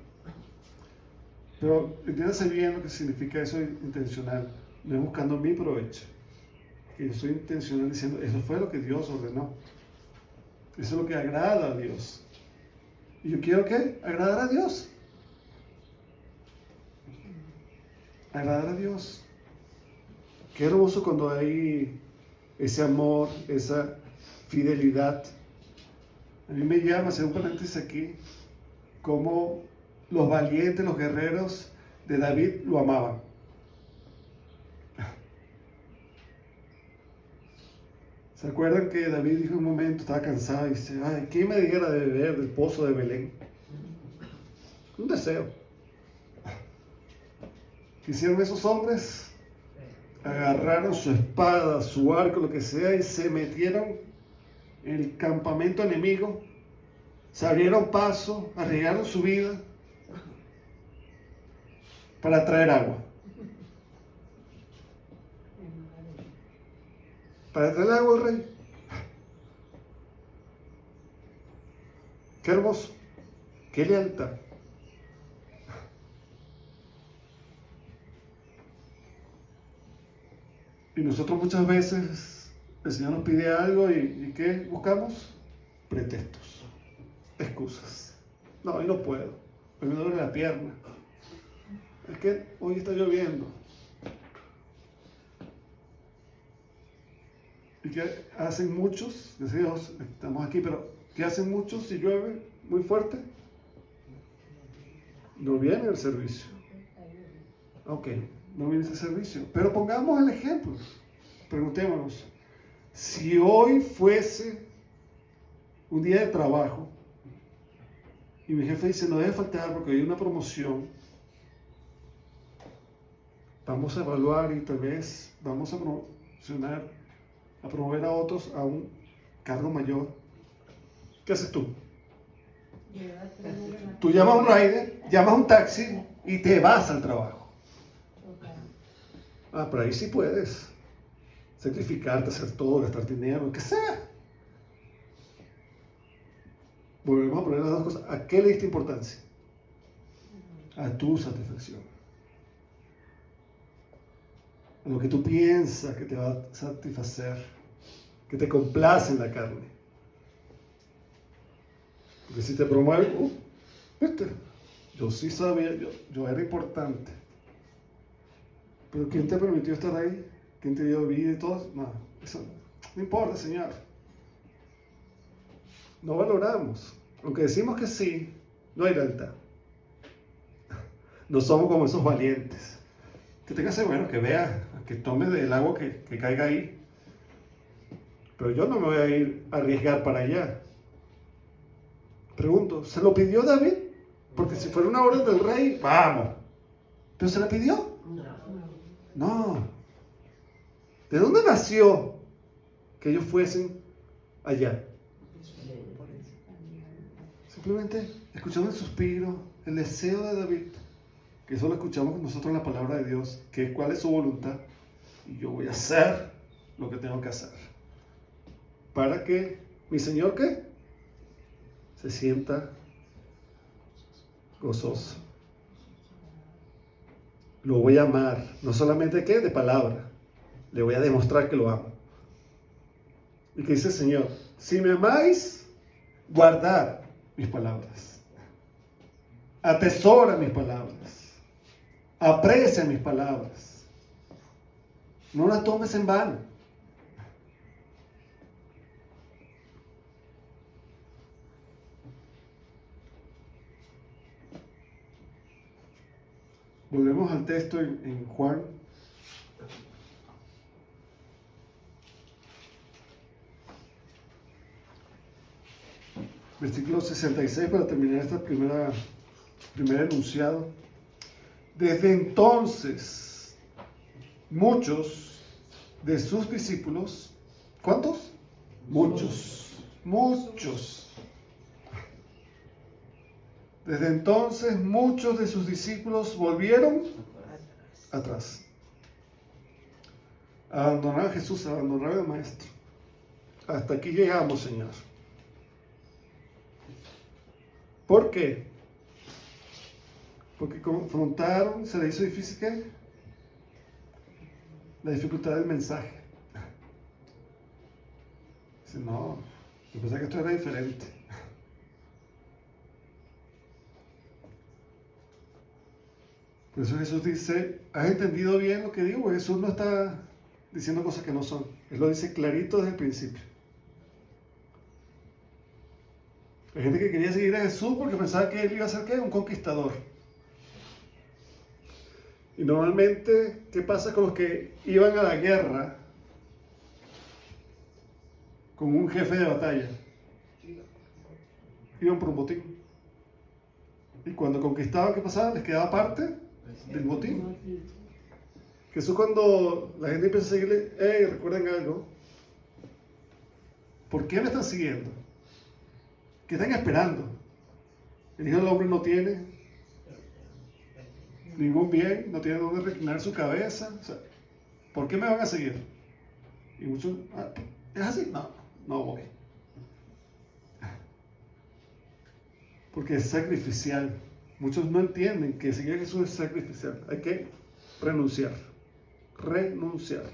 Pero entiéndase bien lo que significa eso intencional. No es buscando mi provecho. Que yo soy intencional diciendo, eso fue lo que Dios ordenó. Eso es lo que agrada a Dios. ¿Y yo quiero qué? Agradar a Dios. Agradar a Dios. Qué hermoso cuando hay ese amor, esa fidelidad. A mí me llama, hacer un paréntesis aquí, como los valientes, los guerreros de David lo amaban. ¿Se acuerdan que David dijo en un momento, estaba cansado y dice, ay, ¿quién me diera de beber del pozo de Belén? Un deseo. ¿Qué hicieron esos hombres? Agarraron su espada, su arco, lo que sea, y se metieron en el campamento enemigo, se abrieron paso, arriesgaron su vida para traer agua. Para traer agua al rey. Qué hermoso, qué lealtad. Y nosotros muchas veces el Señor nos pide algo y ¿qué buscamos? Pretextos, excusas. No, hoy no puedo, hoy me duele la pierna. Es que hoy está lloviendo. ¿Y qué hacen muchos? Decimos, estamos aquí, pero ¿qué hacen muchos si llueve muy fuerte? No viene el servicio. Ok, no viene ese servicio. Pero pongamos el ejemplo. Preguntémonos, si hoy fuese un día de trabajo y mi jefe dice, no debe faltar porque hay una promoción, vamos a evaluar y tal vez vamos a promocionar, a promover a otros a un cargo mayor. ¿Qué haces tú? Tú llamas a un rider, llamas a un taxi y te vas al trabajo. Ah, pero ahí sí puedes sacrificarte, hacer todo, gastar dinero, lo que sea. Volvemos a poner las dos cosas. ¿A qué le diste importancia? A tu satisfacción. A lo que tú piensas que te va a satisfacer, que te complace en la carne. Porque si te promueve, ¿viste? Yo sí sabía, yo era importante. Pero ¿quién te permitió estar ahí? ¿Quién te dio vida y todo? No, eso no importa, Señor. No valoramos. Aunque decimos que sí, no hay lealtad. No somos como esos valientes. Que tenga ese bueno, que vea, que tome del agua que caiga ahí. Pero yo no me voy a ir a arriesgar para allá. Pregunto, ¿se lo pidió David? Porque si fuera una orden del rey, vamos. ¿Pero se la pidió? No. ¿De dónde nació que ellos fuesen allá? Simplemente escuchando el suspiro, el deseo de David, que eso lo escuchamos nosotros en la palabra de Dios, que cuál es su voluntad, y yo voy a hacer lo que tengo que hacer. Para que mi Señor, ¿qué? Se sienta gozoso. Lo voy a amar, no solamente ¿qué? De palabra, le voy a demostrar que lo amo. Y que dice el Señor, si me amáis, guardad mis palabras. Atesora mis palabras. Aprecia mis palabras. No las tomes en vano. Volvemos al texto en Juan. Versículo 66 para terminar este primer enunciado. Desde entonces, muchos de sus discípulos, ¿cuántos? Muchos. Desde entonces, muchos de sus discípulos volvieron atrás. Abandonar a Jesús, abandonar al Maestro. Hasta aquí llegamos, Señor. ¿Por qué? Porque confrontaron, se le hizo difícil ¿qué? La dificultad del mensaje. Dice, no, yo pensaba que esto era diferente. Por eso Jesús dice, ¿has entendido bien lo que digo? Jesús no está diciendo cosas que no son. Él lo dice clarito desde el principio. Hay gente que quería seguir a Jesús porque pensaba que él iba a ser ¿qué? Un conquistador. Y normalmente, ¿qué pasa con los que iban a la guerra? con un jefe de batalla. Iban por un botín. Y cuando conquistaban, ¿qué pasaba? Les quedaba parte del botín. Jesús, cuando la gente empieza a seguirle, hey, recuerden algo. ¿Por qué me están siguiendo? ¿Qué están esperando? El Hijo del Hombre no tiene ningún bien, no tiene dónde reclinar su cabeza. O sea, ¿por qué me van a seguir? Y muchos, ¿es así? No, no voy. Porque es sacrificial. Muchos no entienden que seguir a Jesús es sacrificial. Hay que renunciar. Renunciar.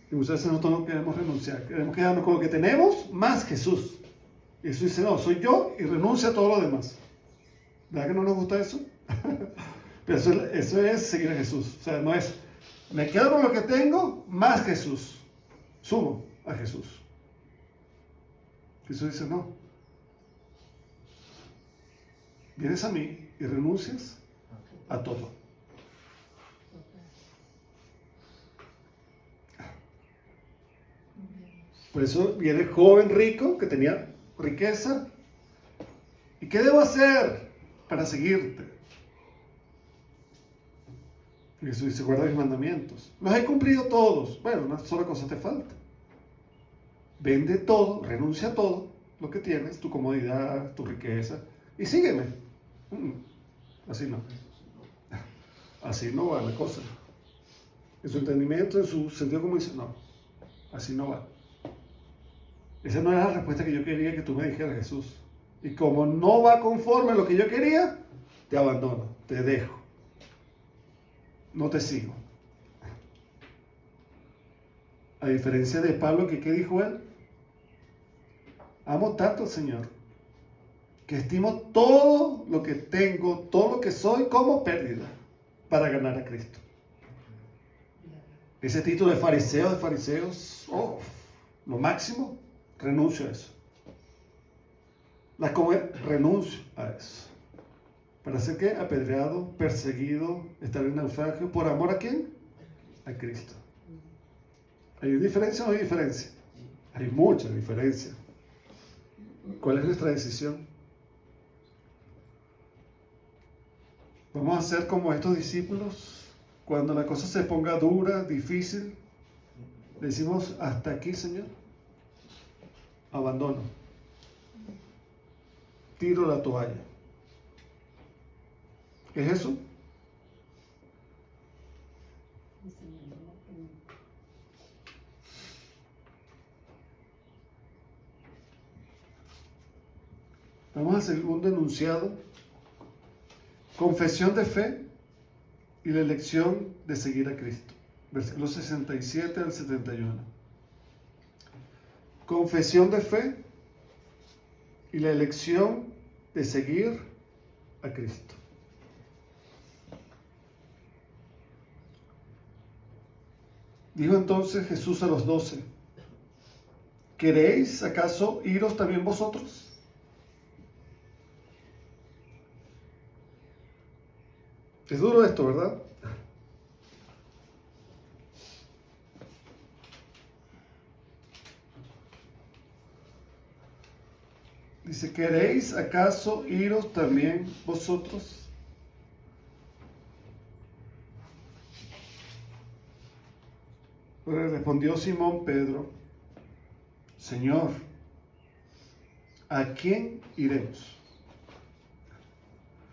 Y muchas veces nosotros no queremos renunciar. Queremos quedarnos con lo que tenemos más Jesús. Y Jesús dice, no, soy yo y renuncia a todo lo demás. ¿Verdad que no nos gusta eso? Pero eso es seguir a Jesús. O sea, no es, me quedo con lo que tengo más Jesús. Subo a Jesús. Jesús dice, no. Vienes a mí y renuncias a todo. Por eso viene el joven rico que tenía riqueza. ¿Y qué debo hacer para seguirte? Y Jesús dice, guarda mis mandamientos. Los he cumplido todos. Bueno, una sola cosa te falta. Vende todo, renuncia a todo lo que tienes, tu comodidad, tu riqueza, y sígueme. Así no. Así no va la cosa. En su entendimiento, en su sentido común, dice, no, así no va. Esa no era la respuesta que yo quería que tú me dijeras, Jesús. Y como no va conforme a lo que yo quería, te abandono, te dejo. No te sigo. A diferencia de Pablo, que ¿qué dijo él? Amo tanto al Señor, que estimo todo lo que tengo, todo lo que soy como pérdida para ganar a Cristo. Ese título de fariseos, lo máximo, renuncio a eso. Renuncio a eso. ¿Para ser qué? Apedreado, perseguido, estar en naufragio. ¿Por amor a quién? A Cristo. ¿Hay diferencia o no hay diferencia? Hay mucha diferencia. ¿Cuál es nuestra decisión? Vamos a ser como estos discípulos. Cuando la cosa se ponga dura, difícil, decimos, hasta aquí, Señor. Abandono. Tiro la toalla. ¿Es eso? Vamos al segundo enunciado. Confesión de fe y la elección de seguir a Cristo. Versículos 67 al 71. Confesión de fe y la elección de seguir a Cristo. Dijo entonces Jesús a los 12, ¿queréis acaso iros también vosotros? Es duro esto, ¿verdad? Dice, ¿queréis acaso iros también vosotros? Pero respondió Simón Pedro, Señor, ¿a quién iremos?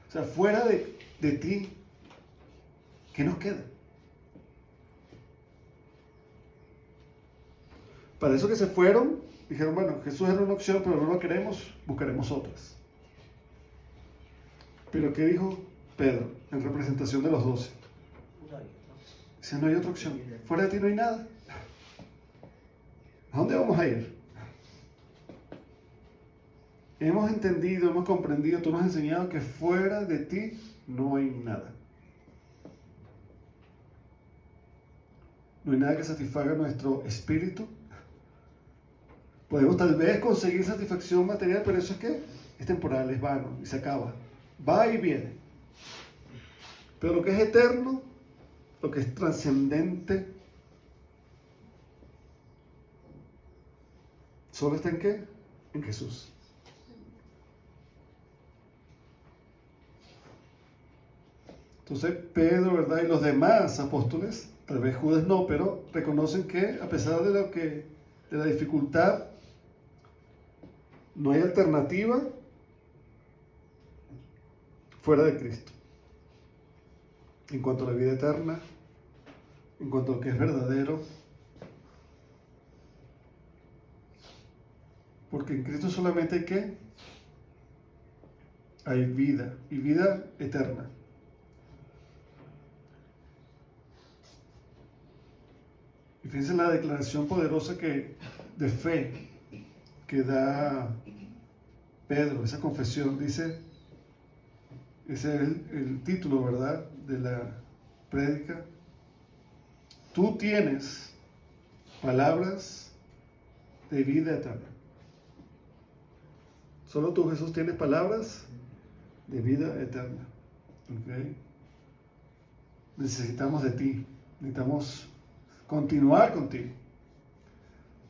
O sea, fuera de ti, ¿qué nos queda? Para eso que se fueron, dijeron, bueno, Jesús era una opción, pero no lo queremos, buscaremos otras. Pero ¿qué dijo Pedro en representación de los 12? Dice, no hay otra opción. Fuera de ti no hay nada. ¿A dónde vamos a ir? Hemos entendido, hemos comprendido, tú nos has enseñado que fuera de ti no hay nada. No hay nada que satisfaga nuestro espíritu. Podemos tal vez conseguir satisfacción material, pero eso es que es temporal, es vano y se acaba. Va y viene. Pero lo que es eterno, lo que es trascendente, Solo está en qué? En Jesús. Entonces Pedro, ¿verdad? Y los demás apóstoles, tal vez Judas no, pero reconocen que a pesar de la dificultad, no hay alternativa fuera de Cristo. En cuanto a la vida eterna, en cuanto a lo que es verdadero. Porque en Cristo solamente hay ¿qué? Hay vida, y vida eterna. Y fíjense la declaración poderosa de fe que da Pedro, esa confesión. Dice, ese es el título, ¿verdad?, de la prédica. Tú tienes palabras de vida eterna. Solo tú, Jesús, tienes palabras de vida eterna. ¿Okay? Necesitamos de ti. Necesitamos continuar contigo.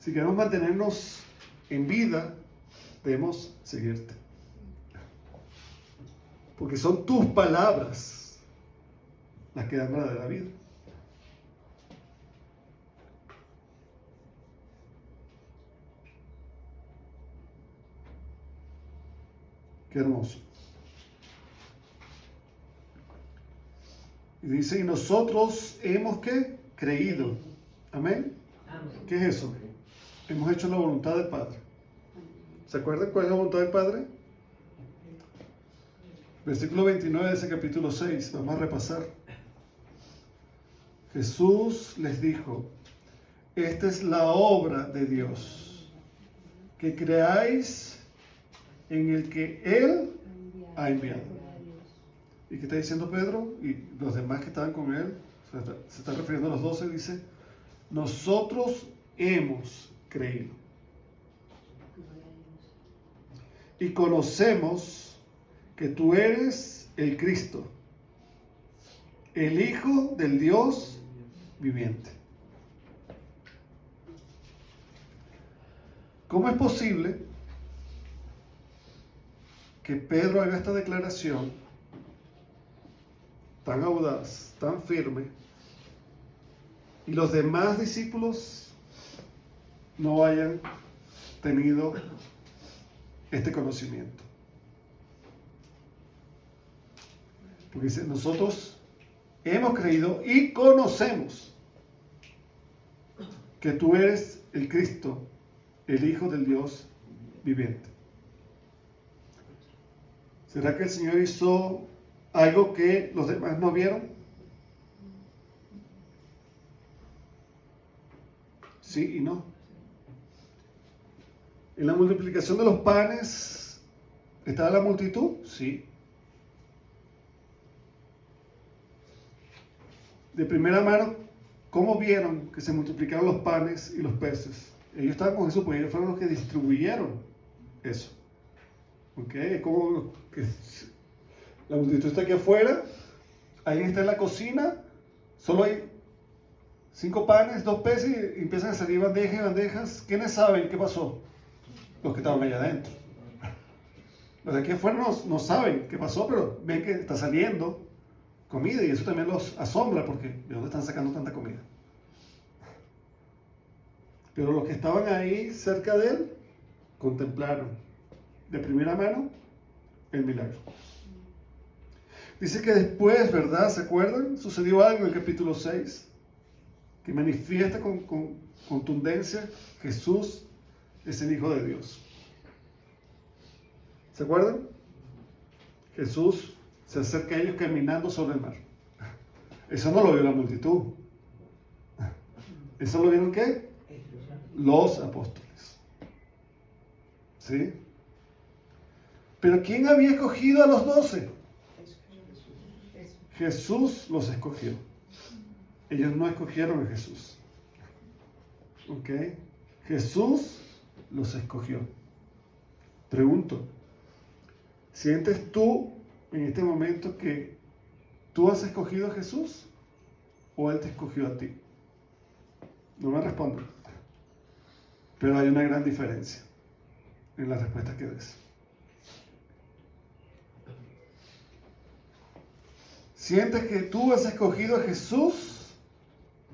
Si queremos mantenernos en vida, debemos seguirte. Porque son tus palabras las que dan verdadera vida. Qué hermoso. Y dice, y nosotros hemos ¿qué? Creído. Amén. ¿Qué es eso? Hemos hecho la voluntad del Padre. ¿Se acuerdan cuál es la voluntad del Padre? Versículo 29 de ese capítulo 6. Vamos a repasar. Jesús les dijo, esta es la obra de Dios, que creáis en el que Él ha enviado. ¿Y qué está diciendo Pedro? Y los demás que estaban con él, se está refiriendo a los 12, dice, nosotros hemos creído. Y conocemos que tú eres el Cristo, el Hijo del Dios viviente. ¿Cómo es posible que Pedro haga esta declaración tan audaz, tan firme, y los demás discípulos no hayan tenido este conocimiento? Porque dice, nosotros hemos creído y conocemos que tú eres el Cristo, el Hijo del Dios viviente. ¿Será que el Señor hizo algo que los demás no vieron? Sí y no. En la multiplicación de los panes, ¿estaba la multitud? Sí. De primera mano, ¿cómo vieron que se multiplicaron los panes y los peces? Ellos estaban con Jesús, porque ellos fueron los que distribuyeron eso. ¿Ok? Es como que la multitud está aquí afuera, alguien está en la cocina, solo hay 5 panes, 2 peces, y empiezan a salir bandejas y bandejas. ¿Quiénes saben qué pasó? Los que estaban allá adentro. Los de aquí afuera no saben qué pasó, pero ven que está saliendo comida, y eso también los asombra, porque ¿de dónde están sacando tanta comida? Pero los que estaban ahí cerca de él contemplaron de primera mano el milagro. Dice que después, ¿verdad? ¿Se acuerdan? Sucedió algo en el capítulo 6 que manifiesta con contundencia: Jesús es el Hijo de Dios. ¿Se acuerdan? Jesús se acerca a ellos caminando sobre el mar. Eso no lo vio la multitud. ¿Eso lo vieron qué? Los apóstoles. ¿Sí? Pero ¿quién había escogido a los 12? Jesús los escogió. Ellos no escogieron a Jesús. ¿Ok? Jesús los escogió. Pregunto, ¿sientes tú en este momento que tú has escogido a Jesús o Él te escogió a ti? No me respondan. Pero hay una gran diferencia en la respuesta que des. ¿Sientes que tú has escogido a Jesús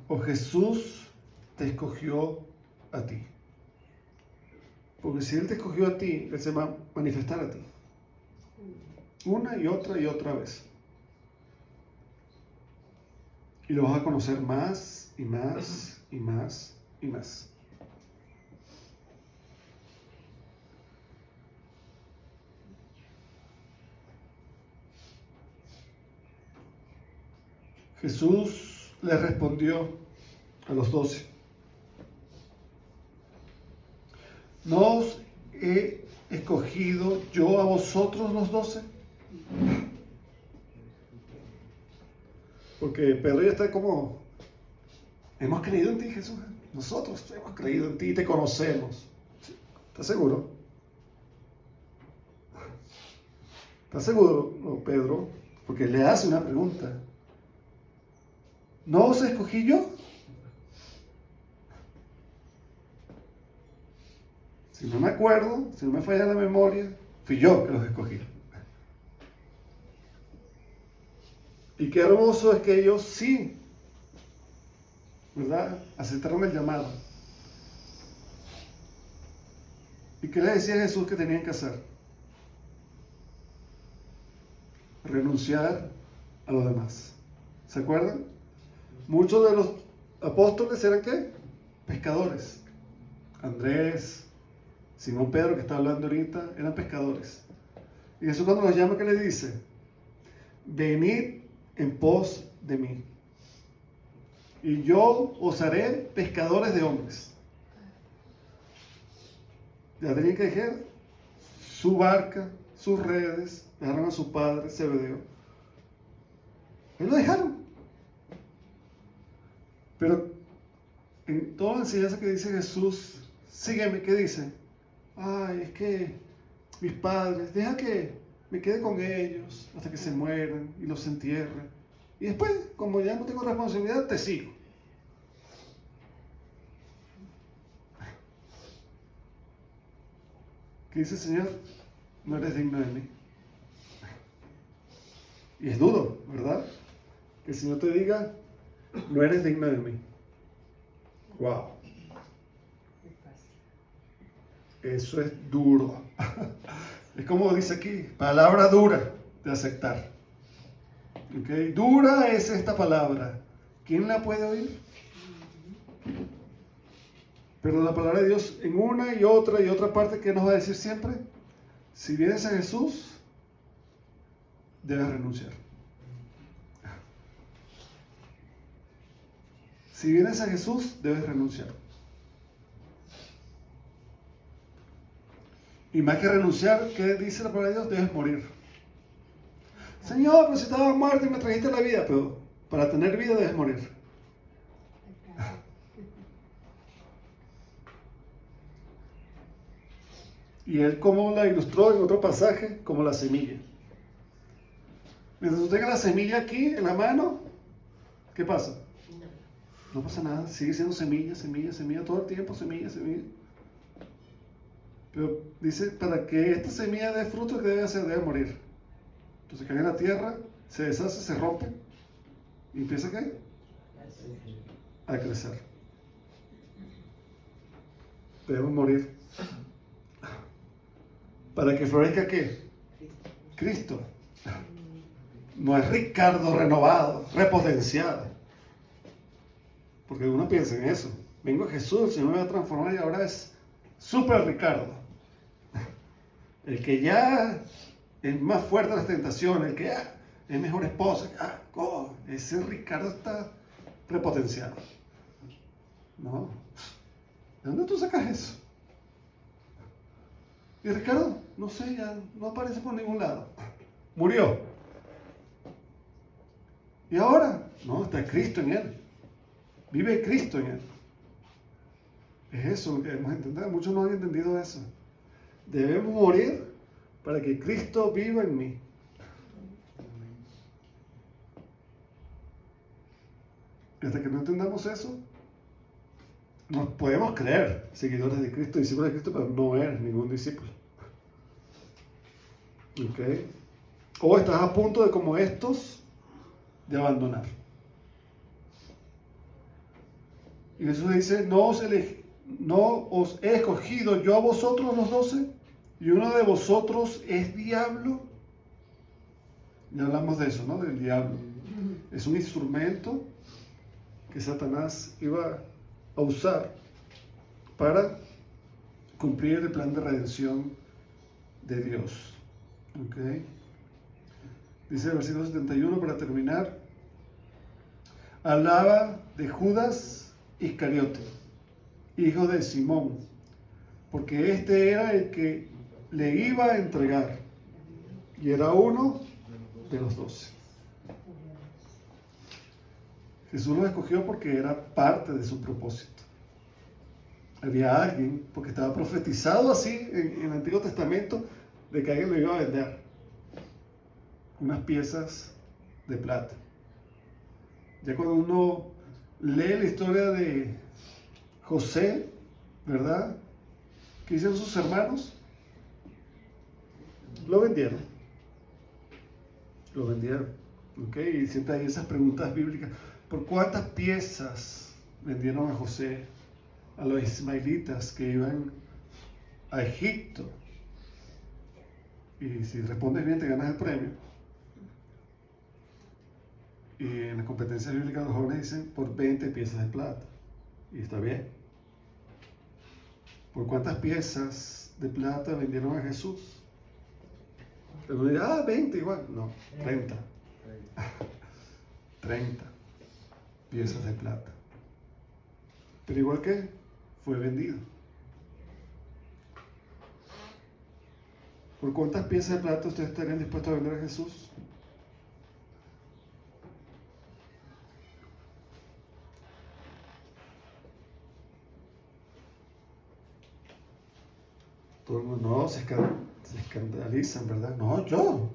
o Jesús te escogió a ti? Porque si Él te escogió a ti, Él se va a manifestar a ti. Una y otra vez. Y lo vas a conocer más y más y más y más. Jesús le respondió a los 12: ¿no os he escogido yo a vosotros los 12? Porque Pedro ya está como, hemos creído en ti, Jesús. Nosotros hemos creído en ti y te conocemos. ¿Estás seguro? ¿Estás seguro, no, Pedro? Porque le hace una pregunta. ¿No os escogí yo? Si no me acuerdo, si no me falla la memoria, fui yo que los escogí. Y qué hermoso es que ellos sí, ¿verdad?, aceptaron el llamado. ¿Y qué les decía Jesús que tenían que hacer? Renunciar a los demás. ¿Se acuerdan? Muchos de los apóstoles eran ¿qué? Pescadores. Andrés, Simón Pedro, que está hablando ahorita, eran pescadores. Y Jesús cuando los llama, ¿qué les dice? Venid en pos de mí, y yo os haré pescadores de hombres. Ya tenían que dejar su barca, sus redes, dejaron a su padre, Zebedeo. Y lo dejaron. Pero en toda la enseñanza que dice Jesús, sígueme, ¿qué dice? Ay, es que mis padres, deja que me quede con ellos hasta que se mueran y los entierren. Y después, como ya no tengo responsabilidad, te sigo. ¿Qué dice el Señor? No eres digno de mí. Y es duro, ¿verdad? Que el Señor te diga, no eres digno de mí. Wow. Eso es duro. Es como dice aquí, palabra dura de aceptar. ¿Okay? Dura es esta palabra. ¿Quién la puede oír? Pero la palabra de Dios en una y otra parte, ¿qué nos va a decir siempre? Si vienes a Jesús, debes renunciar. Si vienes a Jesús, debes renunciar. Y más que renunciar, ¿qué dice la palabra de Dios? Debes morir. Señor, pero si estaba muerto y me trajiste la vida, pero para tener vida debes morir. Y él como la ilustró en otro pasaje, como la semilla. Mientras tú tengas la semilla aquí en la mano, ¿qué pasa? No pasa nada, sigue siendo semilla, semilla, semilla, todo el tiempo semilla, semilla. Pero dice, para que esta semilla dé fruto, ¿qué debe hacer? Debe morir. Entonces cae en la tierra, se deshace, se rompe, y empieza ¿qué? A crecer. Debemos morir. ¿Para que florezca qué? Cristo. No es Ricardo renovado, repotenciado. Porque uno piensa en eso. Vengo a Jesús, el Señor me va a transformar y ahora es Super Ricardo. El que ya es más fuerte de las tentaciones, el que ya es mejor esposo. Ese Ricardo está repotenciado. No. ¿De dónde tú sacas eso? Y Ricardo, no sé, ya no aparece por ningún lado. Murió. ¿Y ahora? No, está Cristo en él. Vive Cristo en él. Es eso lo que debemos entender. Muchos no han entendido eso. Debemos morir para que Cristo viva en mí. Y hasta que no entendamos eso, Nos podemos creer seguidores de Cristo, discípulos de Cristo, pero no eres ningún discípulo. ¿Ok? O estás a punto de, como estos, de abandonar. Y Jesús dice, no os he escogido yo a vosotros los 12, y uno de vosotros es diablo. Ya hablamos de eso, ¿no? Del diablo. Es un instrumento que Satanás iba a usar para cumplir el plan de redención de Dios. ¿Ok? Dice el versículo 71 para terminar. Hablaba de Judas Iscariote, hijo de Simón, porque este era el que le iba a entregar y era uno de los 12. Jesús lo escogió porque era parte de su propósito. Había alguien, porque estaba profetizado así en el Antiguo Testamento, de que alguien lo iba a vender unas piezas de plata. Ya cuando uno lee la historia de José, ¿verdad? ¿Qué hicieron sus hermanos? Lo vendieron. Lo vendieron. ¿Ok? Y siempre hay esas preguntas bíblicas. ¿Por cuántas piezas vendieron a José, a los ismaelitas que iban a Egipto? Y si respondes bien, te ganas el premio. Y en la competencia bíblica los jóvenes dicen por 20 piezas de plata. Y está bien. ¿Por cuántas piezas de plata vendieron a Jesús? Algunos dirán, 20 igual. No, 30. 30 piezas de plata. Pero igual que fue vendido. ¿Por cuántas piezas de plata ustedes estarían dispuestos a vender a Jesús? Todo el mundo, no, se escandalizan, ¿verdad? No, yo.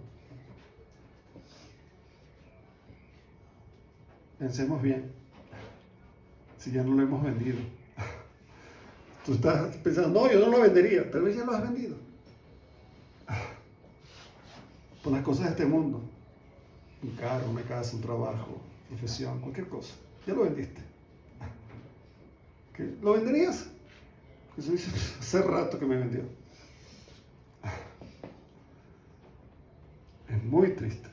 Pensemos bien, si ya no lo hemos vendido. Tú estás pensando, no, yo no lo vendería, tal vez ya lo has vendido. Por las cosas de este mundo. Un carro, una casa, un trabajo, profesión, cualquier cosa. Ya lo vendiste. ¿Qué? ¿Lo venderías? Jesús dice, hace rato que me vendió. Es muy triste.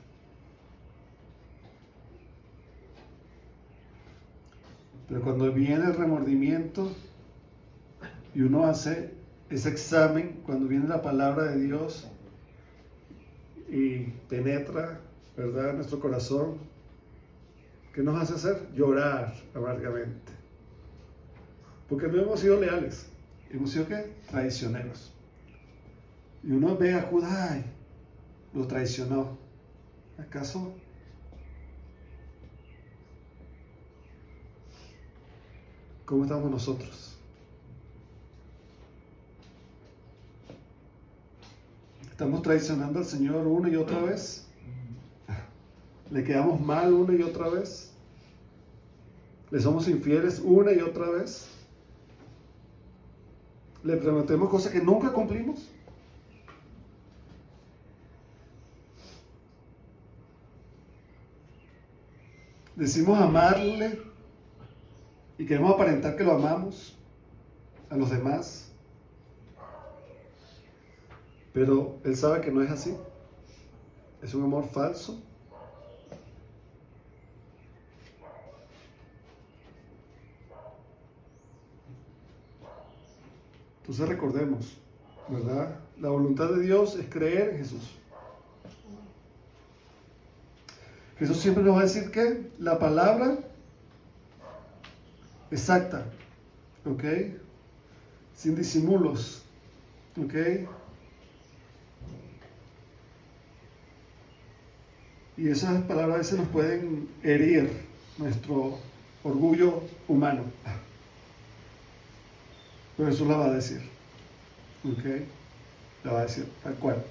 Pero cuando viene el remordimiento y uno hace ese examen, cuando viene la palabra de Dios y penetra, ¿verdad?, en nuestro corazón, ¿qué nos hace hacer? Llorar amargamente. Porque no hemos sido leales. Hemos sido, ¿qué? Traicioneros. Y uno ve a Judas, ay, lo traicionó. ¿Acaso? ¿Cómo estamos nosotros? ¿Estamos traicionando al Señor una y otra vez? ¿Le quedamos mal una y otra vez? ¿Le somos infieles una y otra vez? ¿Le prometemos cosas que nunca cumplimos? Decimos amarle y queremos aparentar que lo amamos a los demás, pero Él sabe que no es así. Es un amor falso. Entonces recordemos, ¿verdad? La voluntad de Dios es creer en Jesús. Jesús siempre nos va a decir que la palabra exacta, ¿ok? Sin disimulos, ¿ok? Y esas palabras a veces nos pueden herir nuestro orgullo humano. Pero Jesús la va a decir, ¿ok? La va a decir tal cual.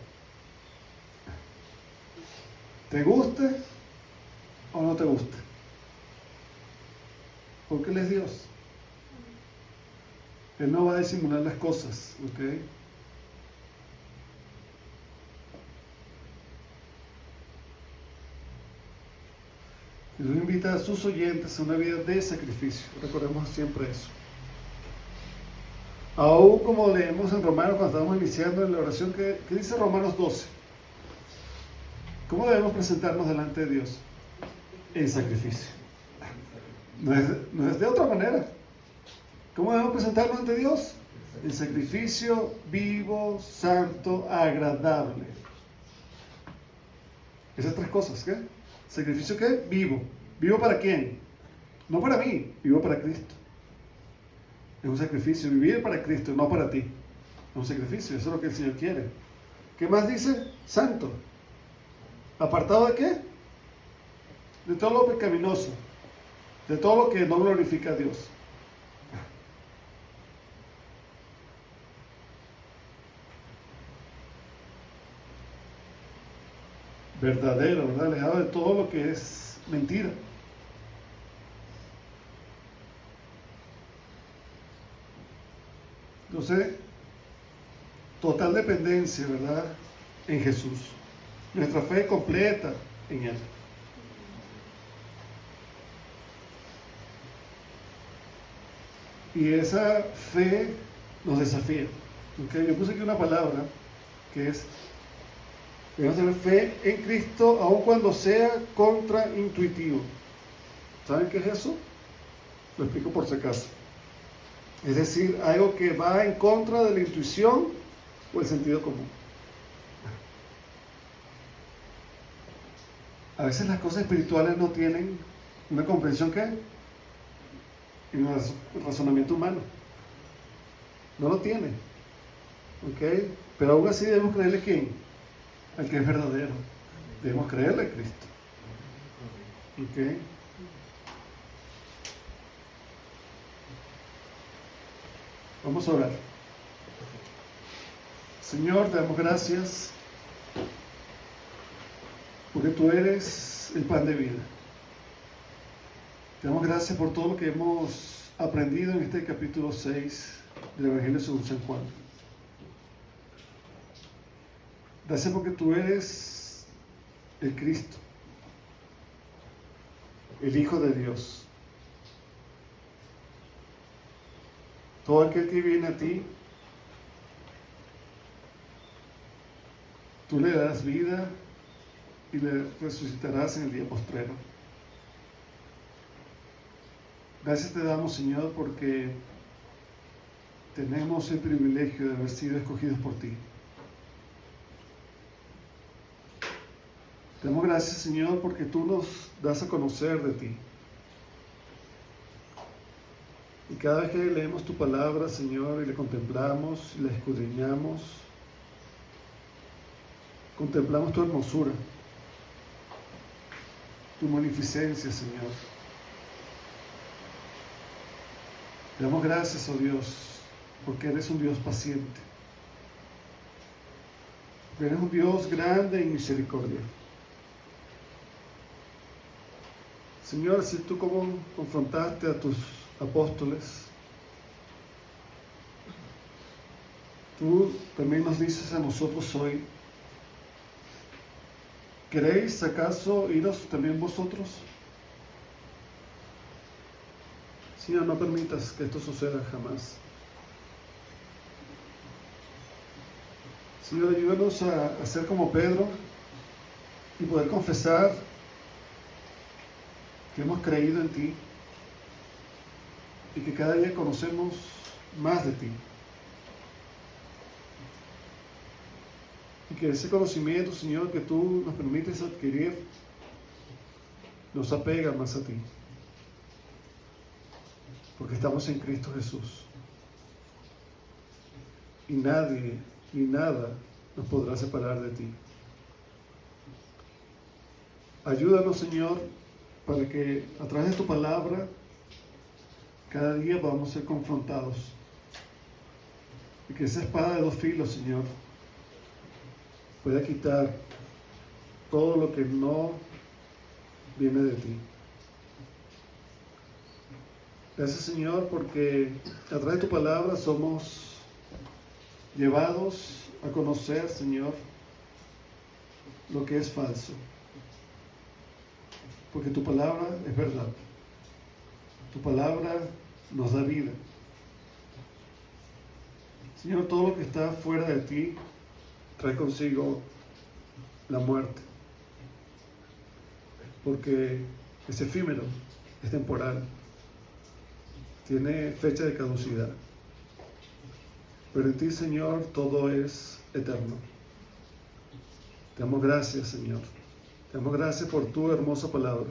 ¿Te guste o no te guste? Porque Él es Dios. Él no va a disimular las cosas, ¿ok? Jesús invita a sus oyentes a una vida de sacrificio. Recordemos siempre eso. Aún como leemos en Romanos cuando estamos iniciando en la oración, ¿qué dice Romanos 12? ¿Cómo debemos presentarnos delante de Dios? En sacrificio. No es de otra manera. ¿Cómo debemos presentarnos ante Dios? En sacrificio vivo, santo, agradable. Esas tres cosas, ¿qué? ¿Sacrificio qué? Vivo. ¿Vivo para quién? No para mí, vivo para Cristo. Es un sacrificio, vivir para Cristo, no para ti. Es un sacrificio, eso es lo que el Señor quiere. ¿Qué más dice? Santo. ¿Apartado de qué? De todo lo pecaminoso, de todo lo que no glorifica a Dios. Verdadero, ¿verdad? Alejado de todo lo que es mentira. Entonces, total dependencia, ¿verdad? En Jesús. Nuestra fe completa en Él. Y esa fe nos desafía. ¿Okay? Yo puse aquí una palabra que es: debemos tener fe en Cristo aun cuando sea contraintuitivo. ¿Saben qué es eso? Lo explico por si acaso. Es decir, algo que va en contra de la intuición o el sentido común. A veces las cosas espirituales no tienen una comprensión que en el razonamiento humano. No lo tienen. ¿Ok? Pero aún así debemos creerle a ¿quién? Al que es verdadero. Debemos creerle a Cristo. ¿Ok? Vamos a orar. Señor, te damos gracias porque tú eres el pan de vida. Te damos gracias por todo lo que hemos aprendido en este capítulo 6 del Evangelio según San Juan. Gracias porque tú eres el Cristo, el Hijo de Dios. Todo aquel que viene a ti, tú le das vida y le resucitarás en el día postrero. Gracias te damos, Señor, porque tenemos el privilegio de haber sido escogidos por ti. Te damos gracias, Señor, porque tú nos das a conocer de ti. Y cada vez que leemos tu palabra, Señor, y la contemplamos y la escudriñamos, contemplamos tu hermosura, tu magnificencia, Señor. Te damos gracias, oh Dios, porque eres un Dios paciente. Eres un Dios grande en misericordia. Señor, si tú como confrontaste a tus apóstoles, tú también nos dices a nosotros hoy: ¿queréis acaso iros también vosotros? Señor, no permitas que esto suceda jamás. Señor, ayúdanos a ser como Pedro y poder confesar que hemos creído en ti y que cada día conocemos más de ti. Y que ese conocimiento, Señor, que tú nos permites adquirir, nos apega más a ti. Porque estamos en Cristo Jesús. Y nadie ni nada nos podrá separar de ti. Ayúdanos, Señor, para que a través de tu palabra cada día podamos ser confrontados. Y que esa espada de dos filos, Señor, pueda quitar todo lo que no viene de ti. Gracias, Señor, porque a través de tu palabra somos llevados a conocer, Señor, lo que es falso. Porque tu palabra es verdad. Tu palabra nos da vida. Señor, todo lo que está fuera de ti trae consigo la muerte. Porque es efímero, es temporal, tiene fecha de caducidad. Pero en ti, Señor, todo es eterno. Te damos gracias, Señor. Te damos gracias por tu hermosa palabra.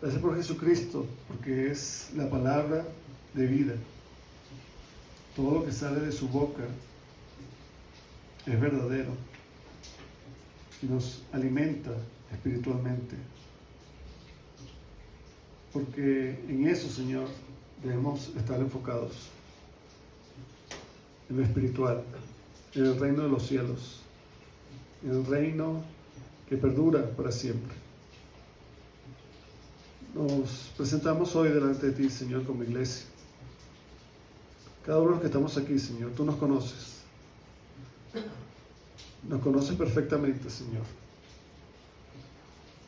Gracias por Jesucristo, porque es la palabra de vida. Todo lo que sale de su boca es verdadero y nos alimenta espiritualmente. Porque en eso, Señor, debemos estar enfocados. En lo espiritual, en el reino de los cielos, en el reino que perdura para siempre. Nos presentamos hoy delante de ti, Señor, como iglesia. Cada uno de los que estamos aquí, Señor, tú nos conoces. Nos conoces perfectamente, Señor.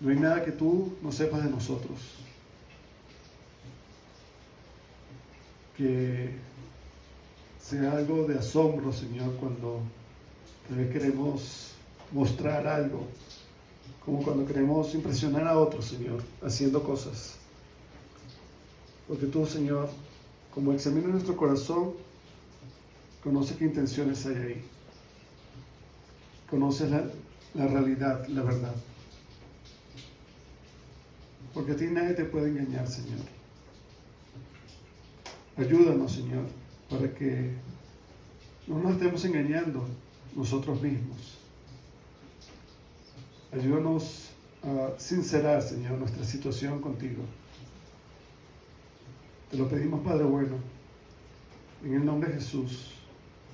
No hay nada que tú no sepas de nosotros. Que sea algo de asombro, Señor, cuando tal vez queremos mostrar algo, como cuando queremos impresionar a otros, Señor, haciendo cosas. Porque tú, Señor, como examinas nuestro corazón, conoces qué intenciones hay ahí. Conoces la realidad, la verdad. Porque a ti nadie te puede engañar, Señor. Ayúdanos, Señor, para que no nos estemos engañando nosotros mismos. Ayúdanos a sincerar, Señor, nuestra situación contigo. Te lo pedimos, Padre bueno, en el nombre de Jesús.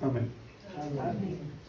Amén. Amén.